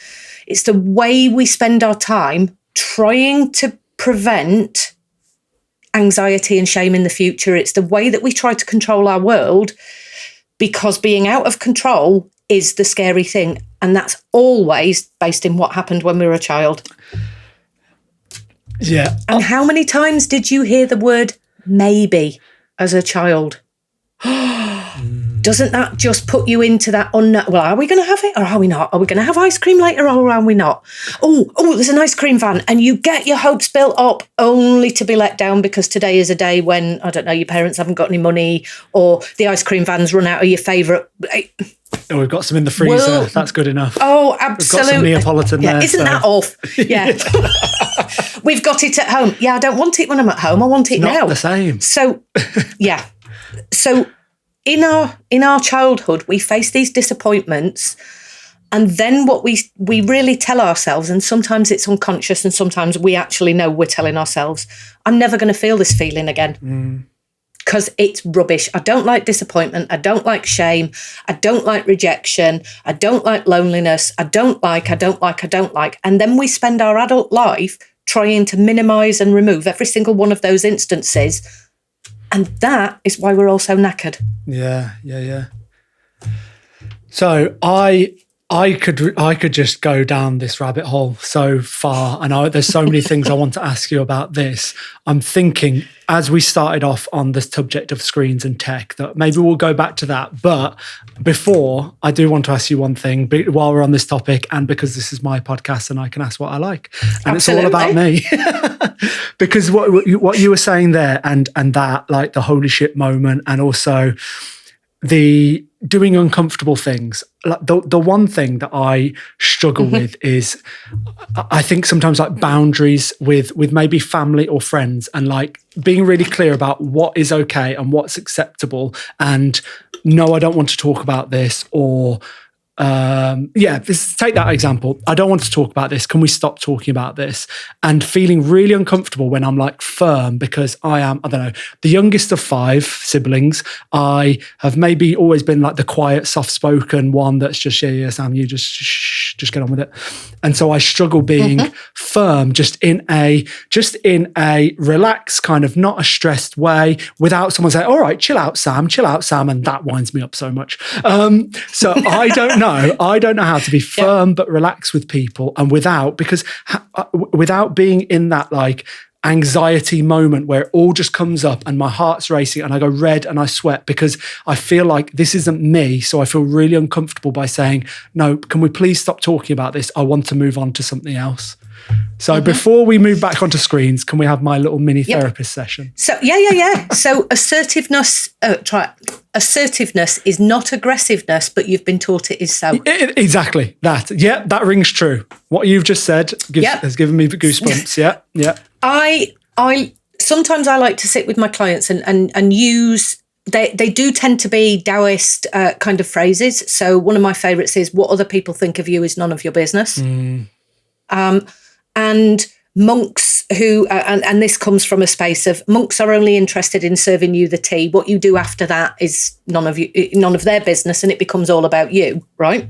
way we spend our time trying to prevent anxiety and shame in the future. It's the way that we try to control our world, because being out of control is the scary thing. And that's always based in what happened when we were a child. Yeah. And how many times did you hear the word maybe as a child? Doesn't that just put you into that well, are we going to have it or are we not? Are we going to have ice cream later or are we not? Oh, there's an ice cream van, and you get your hopes built up only to be let down because today is a day when, I don't know, your parents haven't got any money, or the ice cream van's run out of your favourite. Oh, we've got some in the freezer. Well, that's good enough. Oh, absolutely. We've got some Neapolitan there. Isn't that off? Yeah. We've got it at home. Yeah, I don't want it when I'm at home. I want it now. Not the same. So, yeah. So in our childhood, we face these disappointments, and then what we really tell ourselves, and sometimes it's unconscious and sometimes we actually know we're telling ourselves, I'm never going to feel this feeling again because it's rubbish. I don't like disappointment. I don't like shame. I don't like rejection. I don't like loneliness. I don't like. And then we spend our adult life trying to minimize and remove every single one of those instances. And that is why we're all so knackered. Yeah. So I could just go down this rabbit hole so far, and there's so many things I want to ask you about this. I'm thinking, as we started off on the subject of screens and tech, that maybe we'll go back to that. But before, I do want to ask you one thing while we're on this topic, and because this is my podcast and I can ask what I like, and Absolutely. It's all about me. Because what you were saying there, and that, like the holy shit moment, and also the doing uncomfortable things. Like the one thing that I struggle with is, I think sometimes like boundaries with maybe family or friends, and like being really clear about what is okay and what's acceptable, and no, I don't want to talk about this, or take that example. I don't want to talk about this. Can we stop talking about this? And feeling really uncomfortable when I'm like firm, because I don't know, the youngest of 5 siblings. I have maybe always been like the quiet, soft-spoken one that's just, yeah, Sam, you just get on with it. And so I struggle being firm, just in a relaxed kind of, not a stressed way, without someone saying, all right, chill out, Sam. And that winds me up so much. So I don't know. I don't know how to be firm but relaxed with people, and without being in that like anxiety moment where it all just comes up and my heart's racing and I go red and I sweat because I feel like this isn't me. So I feel really uncomfortable by saying, no, can we please stop talking about this? I want to move on to something else. So before we move back onto screens, can we have my little mini therapist session? So So assertiveness is not aggressiveness, but you've been taught it is so. Exactly that. Yeah, that rings true. What you've just said has given me goosebumps. Yeah. I sometimes I like to sit with my clients and use. They do tend to be Taoist kind of phrases. So one of my favourites is, "What other people think of you is none of your business." And monks who, and this comes from a space of, monks are only interested in serving you the tea. What you do after that is none of their business, and it becomes all about you, right?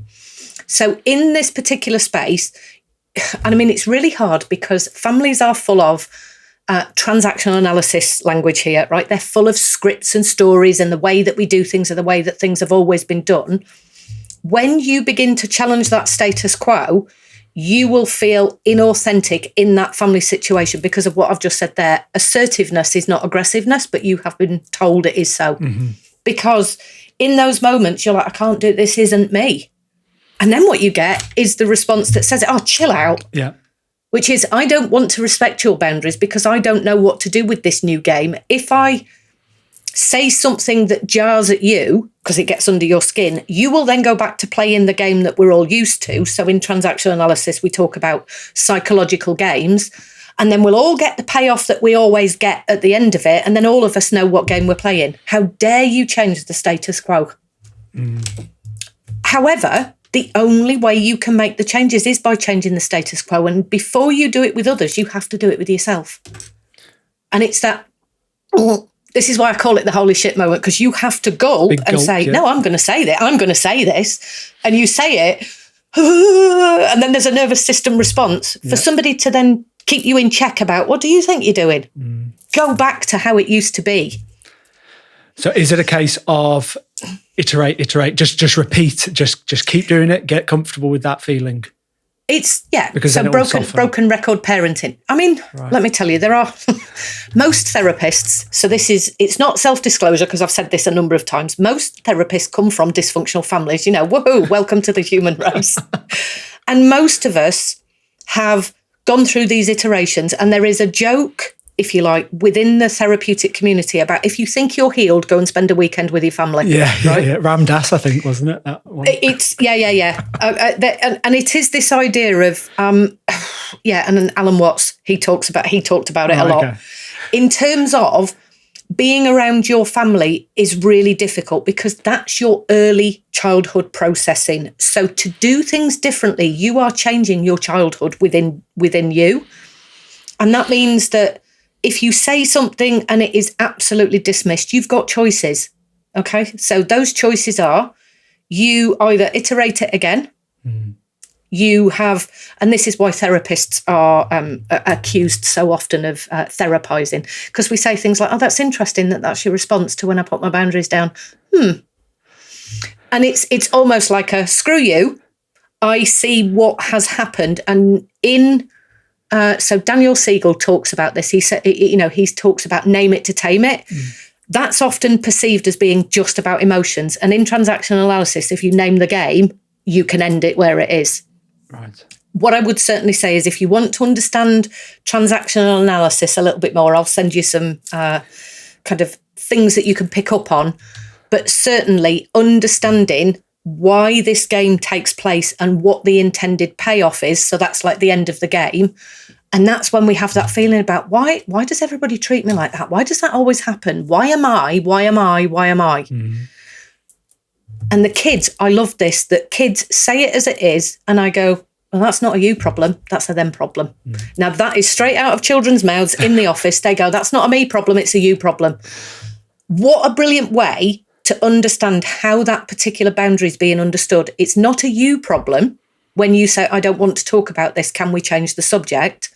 So in this particular space, and I mean, it's really hard because families are full of transactional analysis language here, right? They're full of scripts and stories, and the way that we do things are the way that things have always been done. When you begin to challenge that status quo, you will feel inauthentic in that family situation because of what I've just said there. Assertiveness is not aggressiveness, but you have been told it is so. Because in those moments, you're like, I can't do it. This isn't me. And then what you get is the response that says, oh, chill out. Yeah. Which is, I don't want to respect your boundaries because I don't know what to do with this new game. If I say something that jars at you because it gets under your skin, you will then go back to playing the game that we're all used to. So in transactional analysis, we talk about psychological games, and then we'll all get the payoff that we always get at the end of it. And then all of us know what game we're playing. How dare you change the status quo? However, the only way you can make the changes is by changing the status quo. And before you do it with others, you have to do it with yourself. And it's that, this is why I call it the holy shit moment, because you have to gulp and say, no, I'm going to say that. I'm going to say this. And you say it, and then there's a nervous system response for somebody to then keep you in check about, what do you think you're doing? Go back to how it used to be. So is it a case of iterate, just repeat, just keep doing it, get comfortable with that feeling? It's, because so broken record parenting. I mean, Let me tell you, there are most therapists, so it's not self-disclosure because I've said this a number of times. Most therapists come from dysfunctional families, woohoo, welcome to the human race. And most of us have gone through these iterations, and there is a joke, if you like, within the therapeutic community about, if you think you're healed, go and spend a weekend with your family. Yeah. Ram Dass, I think, wasn't it? That one? It's, and it is this idea of, and then Alan Watts, he talked about it a lot. Okay. In terms of being around your family is really difficult because that's your early childhood processing. So to do things differently, you are changing your childhood within you. And that means that if you say something and it is absolutely dismissed, you've got choices, okay? So those choices are, you either iterate it again, you have, and this is why therapists are accused so often of therapizing, because we say things like, oh, that's interesting that's your response to when I put my boundaries down. And it's almost like a, screw you, I see what has happened. And so Daniel Siegel talks about this. He said, he talks about name it to tame it. That's often perceived as being just about emotions. And in transactional analysis, if you name the game, you can end it where it is. Right. What I would certainly say is, if you want to understand transactional analysis a little bit more, I'll send you some kind of things that you can pick up on. but certainly understanding why this game takes place and what the intended payoff is. So that's like the end of the game. And that's when we have that feeling about why does everybody treat me like that? Why does that always happen? Why am I? Mm-hmm. And the kids, I love this, that kids say it as it is. And I go, well, that's not a you problem. That's a them problem. Mm. Now, that is straight out of children's mouths in the office. They go, that's not a me problem. It's a you problem. What a brilliant way to understand how that particular boundary is being understood. It's not a you problem when you say, I don't want to talk about this. Can we change the subject?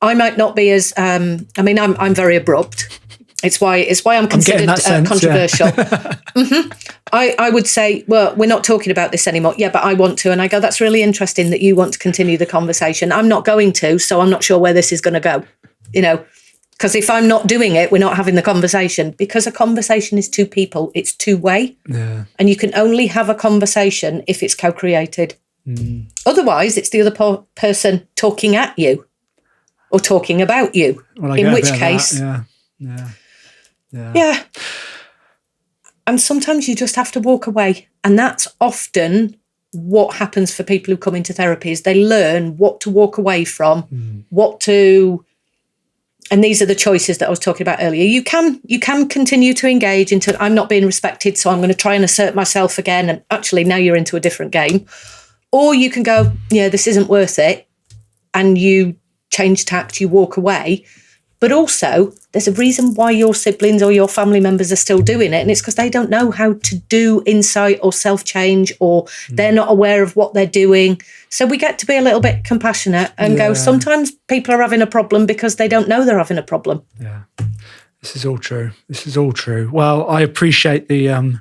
I might not be as, I'm very abrupt. It's why I'm considered controversial. Yeah. Mm-hmm. I would say, well, we're not talking about this anymore. Yeah, but I want to. And I go, that's really interesting that you want to continue the conversation. I'm not going to, so I'm not sure where this is going to go, because if I'm not doing it, we're not having the conversation, because a conversation is two people. It's two-way. Yeah. And you can only have a conversation if it's co-created. Mm. Otherwise, it's the other person talking at you or talking about you, in which case... Yeah. And sometimes you just have to walk away. And that's often what happens for people who come into therapy, is they learn what to walk away from, and these are the choices that I was talking about earlier. You can continue to engage into, I'm not being respected, so I'm going to try and assert myself again. And actually now you're into a different game. Or you can go, yeah, this isn't worth it. And you change tact, you walk away. But also, there's a reason why your siblings or your family members are still doing it. And it's because they don't know how to do insight or self-change, or they're not aware of what they're doing. So we get to be a little bit compassionate and go, sometimes people are having a problem because they don't know they're having a problem. Yeah. This is all true. Well, I appreciate the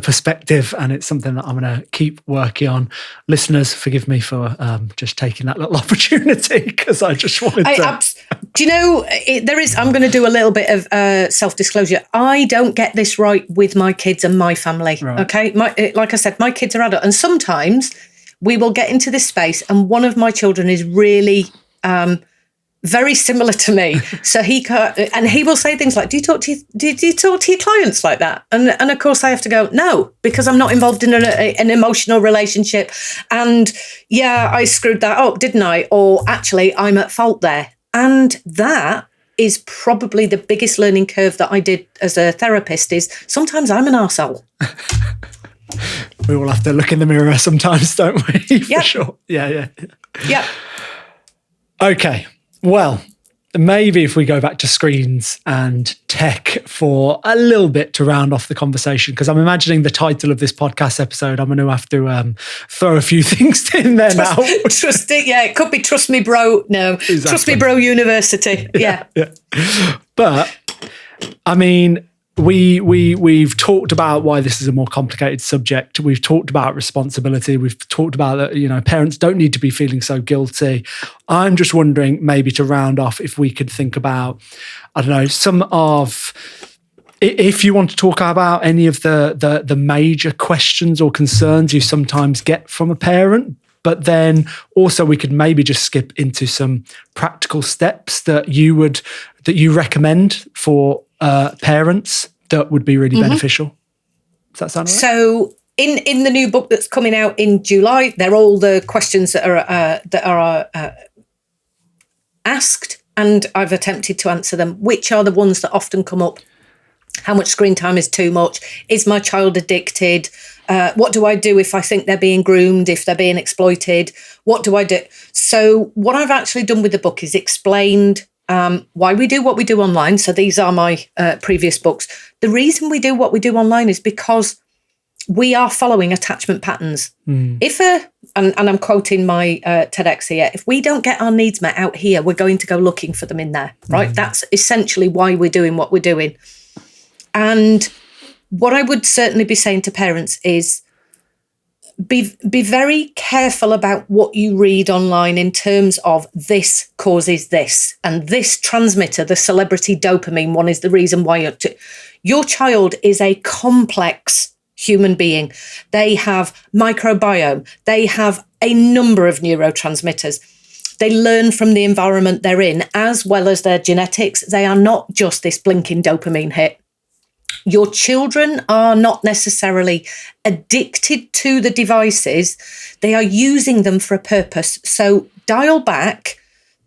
perspective, and it's something that I'm going to keep working on. Listeners, forgive me for just taking that little opportunity, because I just wanted to. Do you know, I'm going to do a little bit of self-disclosure. I don't get this right with my kids and my family. Right. Okay, like I said, my kids are adult, and sometimes we will get into this space, and one of my children is really. Very similar to me, so he will say things like, "Do you talk to your clients like that?" And of course I have to go, "No, because I'm not involved in an emotional relationship." And yeah, I screwed that up, didn't I? Or actually, I'm at fault there, and that is probably the biggest learning curve that I did as a therapist. Is sometimes I'm an arsehole. We all have to look in the mirror sometimes, don't we? For sure. Yeah. Okay. Well, maybe if we go back to screens and tech for a little bit to round off the conversation, because I'm imagining the title of this podcast episode, I'm going to have to throw a few things in there now. It could be Trust Me Bro. No, exactly. Trust Me Bro University. Yeah. But, I mean, we've talked about why this is a more complicated subject. We've talked about responsibility. We've talked about that, parents don't need to be feeling so guilty. I'm just wondering, maybe to round off, if we could think about, I don't know, some of, if you want to talk about any of the major questions or concerns you sometimes get from a parent, but then also we could maybe just skip into some practical steps that you recommend for parents that would be really beneficial. Does that sound right? So in the new book that's coming out in July, they're all the questions that are asked, and I've attempted to answer them. Which are the ones that often come up? How much screen time is too much? Is my child addicted? What do I do if I think they're being groomed, if they're being exploited? What do I do? So what I've actually done with the book is explained why we do what we do online. So these are my previous books. The reason we do what we do online is because we are following attachment patterns. And I'm quoting my TEDx here, if we don't get our needs met out here, we're going to go looking for them in there, right? That's essentially why we're doing what we're doing. And what I would certainly be saying to parents is be very careful about what you read online in terms of this causes this, and this transmitter, the celebrity dopamine one, is the reason why your child is a complex human being. They have microbiome. They have a number of neurotransmitters. They learn from the environment they're in, as well as their genetics. They are not just this blinking dopamine hit. Your children are not necessarily addicted to the devices. They are using them for a purpose. So dial back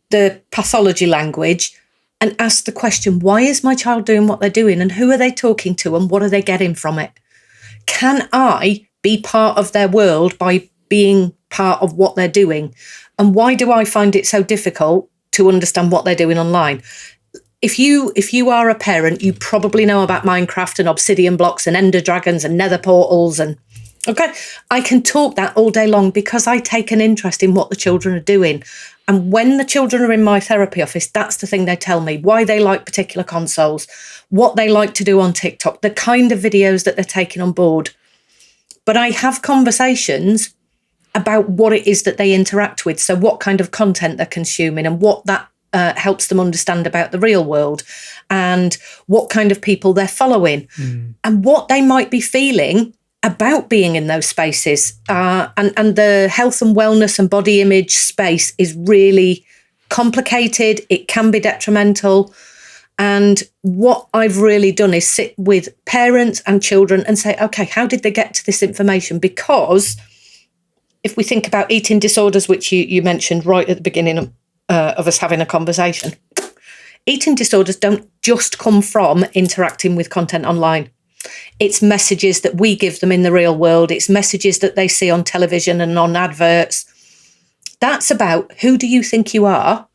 the pathology language and ask the question, why is my child doing what they're doing, and who are they talking to, and what are they getting from it? Can I be part of their world by being part of what they're doing? And why do I find it so difficult to understand what they're doing online? If you are a parent, you probably know about Minecraft and obsidian blocks and ender dragons and nether portals. And okay, I can talk that all day long because I take an interest in what the children are doing. And when the children are in my therapy office, that's the thing they tell me, why they like particular consoles, what they like to do on TikTok, the kind of videos that they're taking on board. But I have conversations about what it is that they interact with. So what kind of content they're consuming and what that helps them understand about the real world, and what kind of people they're following, and what they might be feeling about being in those spaces. And the health and wellness and body image space is really complicated. It can be detrimental. And what I've really done is sit with parents and children and say, okay, how did they get to this information? Because if we think about eating disorders, which you mentioned right at the beginning of us having a conversation, eating disorders don't just come from interacting with content online. It's messages that we give them in the real world. It's messages that they see on television and on adverts. That's about who do you think you are?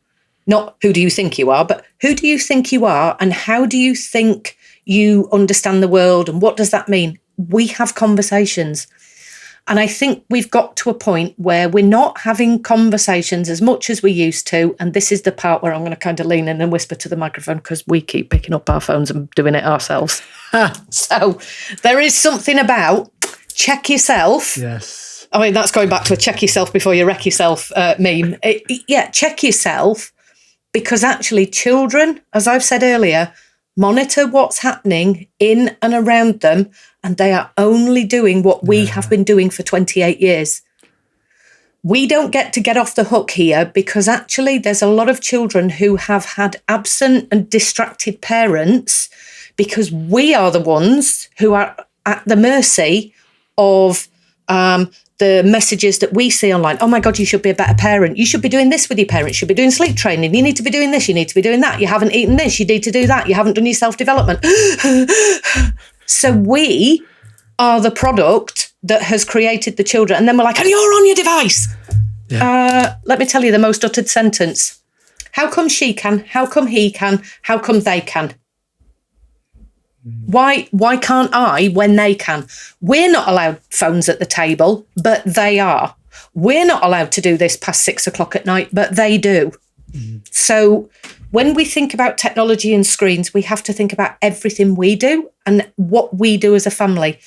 Not who do you think you are, but who do you think you are, and how do you think you understand the world, and what does that mean? We have conversations. And I think we've got to a point where we're not having conversations as much as we used to. And this is the part where I'm going to kind of lean in and whisper to the microphone because we keep picking up our phones and doing it ourselves. So there is something about check yourself. Yes. I mean, that's going back to a check yourself before you wreck yourself meme. Check yourself, because actually children, as I've said earlier, monitor what's happening in and around them, and they are only doing what we have been doing for 28 years. We don't get off the hook here, because actually there's a lot of children who have had absent and distracted parents, because we are the ones who are at the mercy of the messages that we see online. Oh my God, you should be a better parent. You should be doing this with your parents. You should be doing sleep training. You need to be doing this. You need to be doing that. You haven't eaten this. You need to do that. You haven't done your self-development. So we are the product that has created the children. And then we're like, and you're on your device. Yeah. Let me tell you the most uttered sentence. How come she can? How come he can? How come they can? Why can't I when they can? We're not allowed phones at the table, but they are. We're not allowed to do this past 6 o'clock at night, but they do. So when we think about technology and screens, we have to think about everything we do and what we do as a family.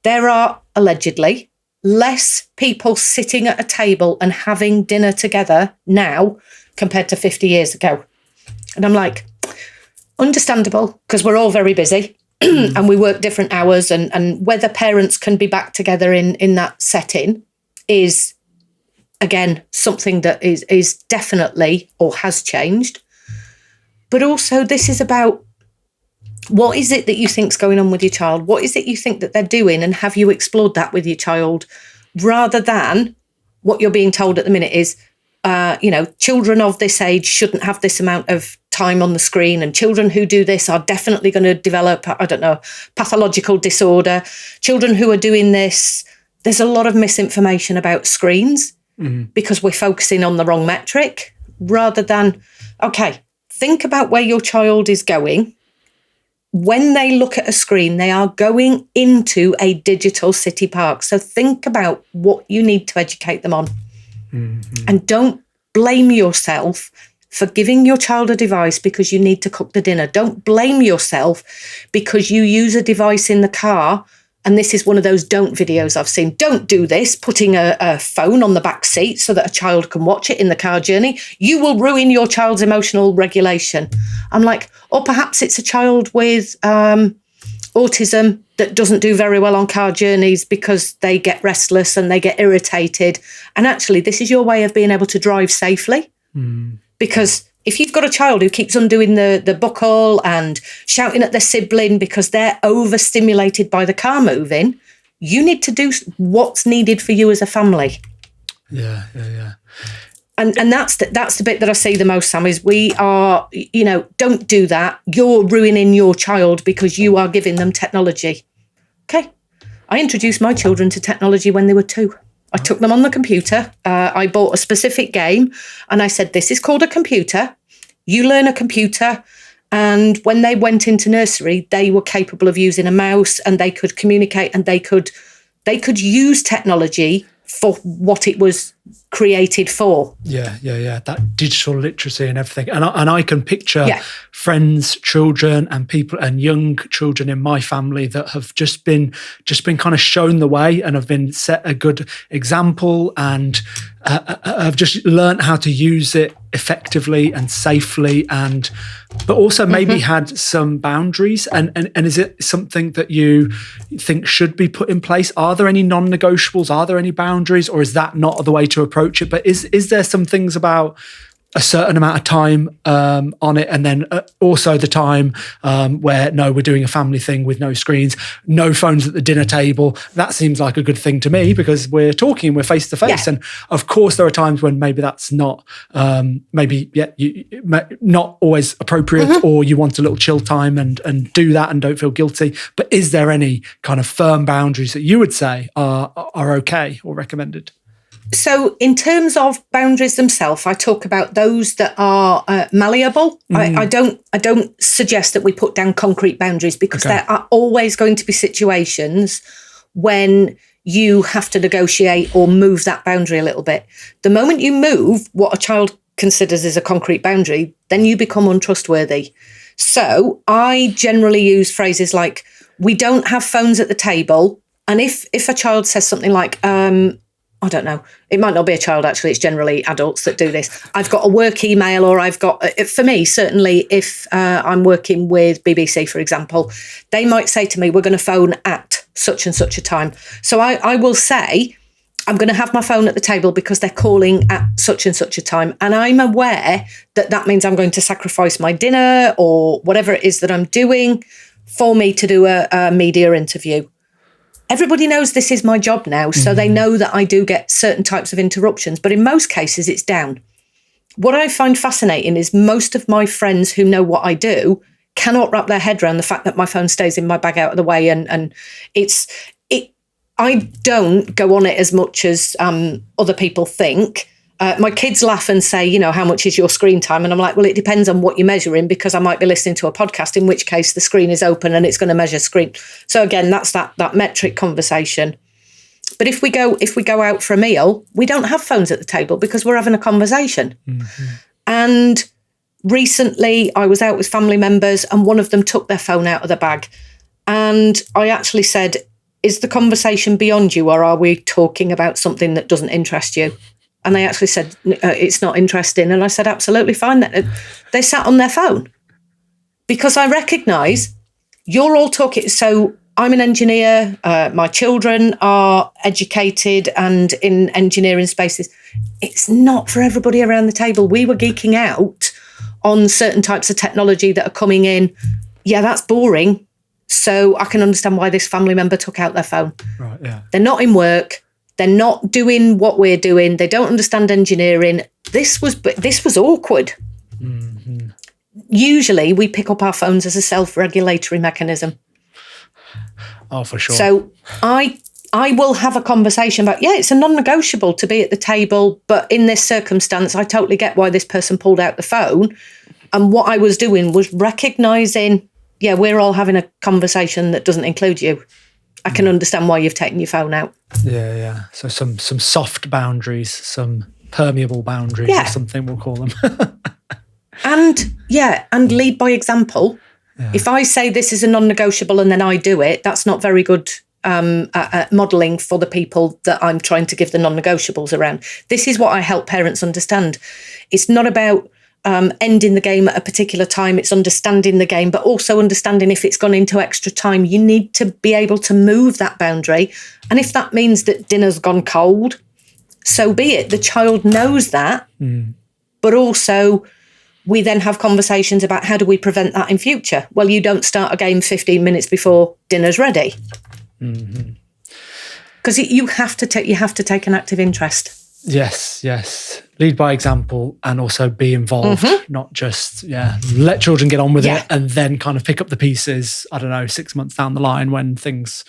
There are allegedly less people sitting at a table and having dinner together now compared to 50 years ago. And I'm like, understandable, because we're all very busy and we work different hours, and whether parents can be back together in that setting is, again, something that is definitely or has changed. But also this is about, what is it that you think's going on with your child? What is it you think that they're doing? And have you explored that with your child? Rather than what you're being told at the minute is, children of this age shouldn't have this amount of time on the screen, and children who do this are definitely going to develop, pathological disorder. Children who are doing this, there's a lot of misinformation about screens because we're focusing on the wrong metric, rather than, okay, think about where your child is going. When they look at a screen, they are going into a digital city park. So think about what you need to educate them on. And don't blame yourself for giving your child a device because you need to cook the dinner. Don't blame yourself because you use a device in the car. And this is one of those don't videos I've seen. Don't do this, putting a phone on the back seat so that a child can watch it in the car journey. You will ruin your child's emotional regulation. I'm like, or perhaps it's a child with autism that doesn't do very well on car journeys because they get restless and they get irritated. And actually, this is your way of being able to drive safely. Because If you've got a child who keeps undoing the buckle and shouting at their sibling because they're overstimulated by the car moving, you need to do what's needed for you as a family. Yeah. And that's the bit that I see the most, Sam, is we are, don't do that. You're ruining your child because you are giving them technology. Okay. I introduced my children to technology when they were 2. I took them on the computer. I bought a specific game and I said, this is called a computer. You learn a computer. And when they went into nursery, they were capable of using a mouse and they could communicate and they could use technology for what it was created for. Yeah. That digital literacy and everything. And I can picture friends, children and people and young children in my family that have just been kind of shown the way and have been set a good example and have just learned how to use it effectively and safely but also maybe had some boundaries and is it something that you think should be put in place? Are there any non-negotiables? Are there any boundaries, or is that not the way to approach it? But is there some things about a certain amount of time on it, and then also the time where no, we're doing a family thing with no screens, no phones at the dinner table? That seems like a good thing to me because we're talking, we're face to face, and of course there are times when maybe that's not not always appropriate, or you want a little chill time and do that and don't feel guilty. But is there any kind of firm boundaries that you would say are okay or recommended? So in terms of boundaries themselves, I talk about those that are malleable. I don't suggest that we put down concrete boundaries because there are always going to be situations when you have to negotiate or move that boundary a little bit. The moment you move what a child considers as a concrete boundary, then you become untrustworthy. So I generally use phrases like, we don't have phones at the table. And if a child says something like, I don't know, it might not be a child, actually, it's generally adults that do this. I've got a work email, or I've got, for me, certainly if I'm working with BBC, for example, they might say to me, we're going to phone at such and such a time. So I will say, I'm going to have my phone at the table because they're calling at such and such a time. And I'm aware that means I'm going to sacrifice my dinner or whatever it is that I'm doing for me to do a media interview. Everybody knows this is my job now, so they know that I do get certain types of interruptions, but in most cases it's down. What I find fascinating is most of my friends who know what I do cannot wrap their head around the fact that my phone stays in my bag out of the way, and I don't go on it as much as other people think. My kids laugh and say, how much is your screen time? And I'm like, well, it depends on what you're measuring, because I might be listening to a podcast, in which case the screen is open and it's going to measure screen. So again, that's that metric conversation. But if we go out for a meal, we don't have phones at the table because we're having a conversation. And recently I was out with family members and one of them took their phone out of the bag. And I actually said, is the conversation beyond you, or are we talking about something that doesn't interest you? And they actually said, it's not interesting. And I said, absolutely fine. They sat on their phone because I recognise you're all talking. So I'm an engineer. My children are educated and in engineering spaces. It's not for everybody around the table. We were geeking out on certain types of technology that are coming in. Yeah, that's boring. So I can understand why this family member took out their phone. Right, yeah. They're not in work. They're not doing what we're doing. They don't understand engineering. This was awkward. Usually we pick up our phones as a self-regulatory mechanism. Oh, for sure. So I will have a conversation about, it's a non-negotiable to be at the table, but in this circumstance, I totally get why this person pulled out the phone. And what I was doing was recognising, we're all having a conversation that doesn't include you. I can understand why you've taken your phone out. Yeah. So some soft boundaries, some permeable boundaries or something, we'll call them. and lead by example. Yeah. If I say this is a non-negotiable and then I do it, that's not very good modelling for the people that I'm trying to give the non-negotiables around. This is what I help parents understand. It's not about ending the game at a particular time. It's understanding the game, but also understanding if it's gone into extra time, you need to be able to move that boundary. And if that means that dinner's gone cold, so be it. The child knows that, but also we then have conversations about how do we prevent that in future? Well, you don't start a game 15 minutes before dinner's ready. Because you have to take an active interest. Yes. Lead by example and also be involved, not just, let children get on with it and then kind of pick up the pieces, I don't know, 6 months down the line when things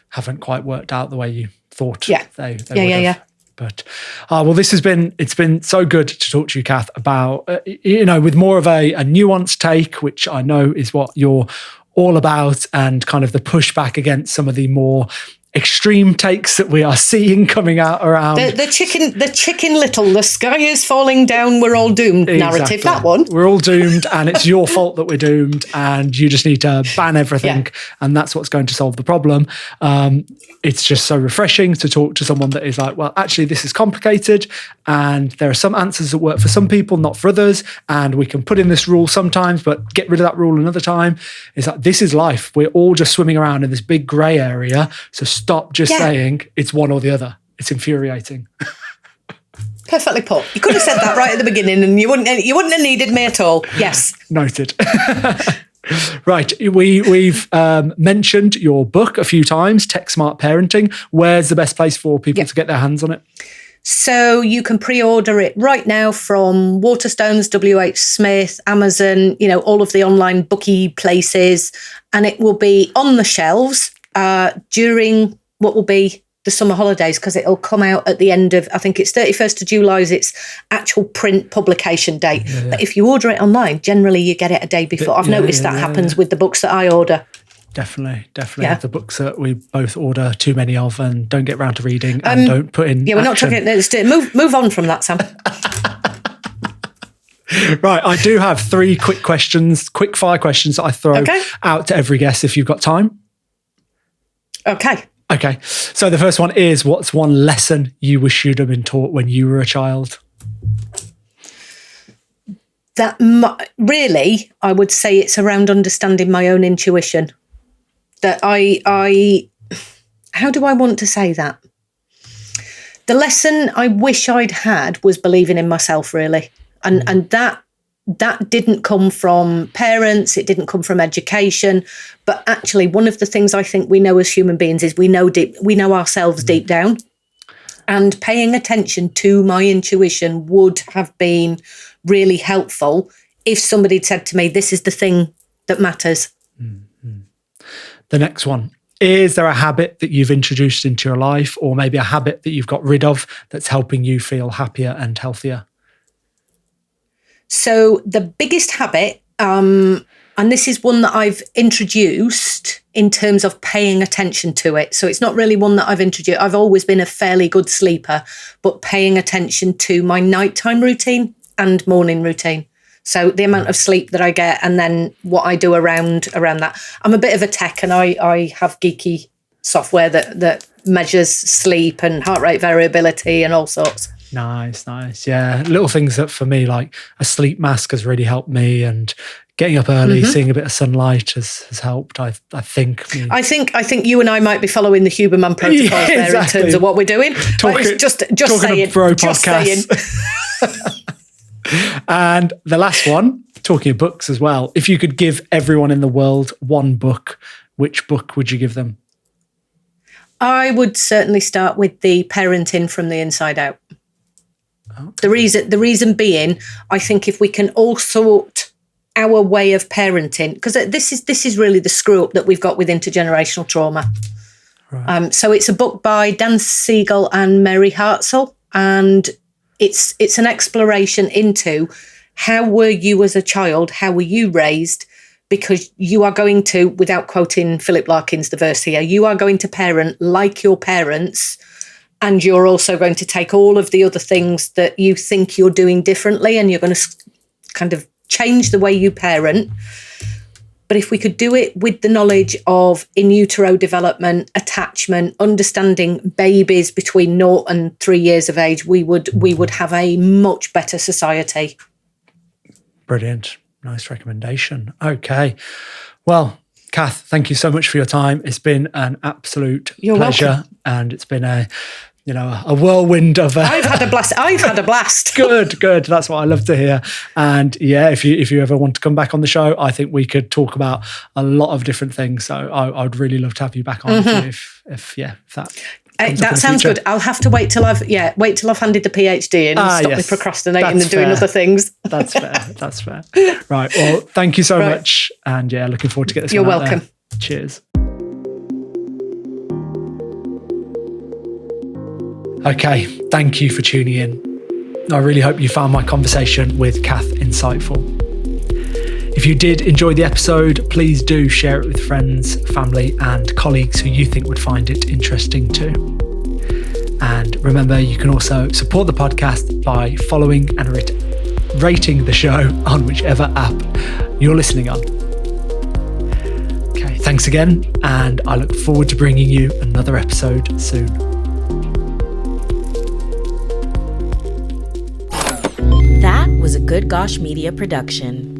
haven't quite worked out the way you thought they would have. But, well, it's been so good to talk to you, Kath, about, with more of a nuanced take, which I know is what you're all about, and kind of the pushback against some of the more extreme takes that we are seeing coming out around the chicken little, the sky is falling down, we're all doomed narrative. That one, we're all doomed and it's your fault that we're doomed and you just need to ban everything and that's what's going to solve the problem. It's just so refreshing to talk to someone that is like, well, actually this is complicated and there are some answers that work for some people, not for others, and we can put in this rule sometimes but get rid of that rule another time. It's like, this is life. We're all just swimming around in this big grey area, so stop just saying it's one or the other. It's infuriating. Perfectly put. You could have said that right at the beginning and you wouldn't have needed me at all. Yes. Noted. Right. We've mentioned your book a few times, Tech Smart Parenting. Where's the best place for people to get their hands on it? So you can pre-order it right now from Waterstones, WH Smith, Amazon, all of the online bookie places, and it will be on the shelves during what will be the summer holidays, because it'll come out at the end of, I think it's 31st of July is its actual print publication date. But if you order it online, generally you get it a day before. I've noticed that happens with the books that I order. Definitely. The books that we both order too many of and don't get round to reading and don't put in we're not talking, move on from that, Sam. Right, I do have 3 quick fire questions that I throw out to every guest if you've got time. Okay, so the first one is, what's one lesson you wish you'd have been taught when you were a child? That really, I would say it's around understanding my own intuition. That how do I want to say that? The lesson I wish I'd had was believing in myself, really. And that didn't come from parents, it didn't come from education, but actually one of the things I think we know as human beings is we know ourselves deep down, and paying attention to my intuition would have been really helpful if somebody had said to me, this is the thing that matters. Mm-hmm. The next one. Is there a habit that you've introduced into your life, or maybe a habit that you've got rid of that's helping you feel happier and healthier? So the biggest habit, and this is one that I've introduced in terms of paying attention to it. So it's not really one that I've introduced. I've always been a fairly good sleeper, but paying attention to my nighttime routine and morning routine. So the amount of sleep that I get and then what I do around that. I'm a bit of a tech and I have geeky software that measures sleep and heart rate variability and all sorts. Nice. Yeah. Little things that for me, like a sleep mask has really helped me, and getting up early, seeing a bit of sunlight has helped, I think. I think you and I might be following the Huberman protocols there in terms of what we're doing. Just saying. Just saying. And the last one, talking of books as well, if you could give everyone in the world one book, which book would you give them? I would certainly start with the Parenting from the Inside Out. Okay. The reason being, I think if we can all sort our way of parenting, because this is really the screw up that we've got with intergenerational trauma. Right. So it's a book by Dan Siegel and Mary Hartzell, and it's an exploration into how were you as a child, how were you raised, because you are going to, without quoting Philip Larkin's the verse here, you are going to parent like your parents, and you're also going to take all of the other things that you think you're doing differently and you're going to kind of change the way you parent. But if we could do it with the knowledge of in utero development, attachment, understanding babies between 0 and 3 years of age, we would have a much better society. Brilliant. Nice recommendation. Okay. Well, Kath, thank you so much for your time. It's been an absolute pleasure. Welcome. And it's been a a whirlwind of. I've had a blast. Good. That's what I love to hear. And yeah, if you ever want to come back on the show, I think we could talk about a lot of different things. So I'd really love to have you back on if that. That sounds good. I'll have to wait till I've handed the PhD in and stop me procrastinating and doing other things. That's fair. Right. Well, thank you so much. And yeah, looking forward to get this. You're welcome. Cheers. Okay, thank you for tuning in. I really hope you found my conversation with Kath insightful. If you did enjoy the episode, please do share it with friends, family, and colleagues who you think would find it interesting too. And remember, you can also support the podcast by following and rating the show on whichever app you're listening on. Okay, thanks again, and I look forward to bringing you another episode soon. That was a Good Gosh Media production.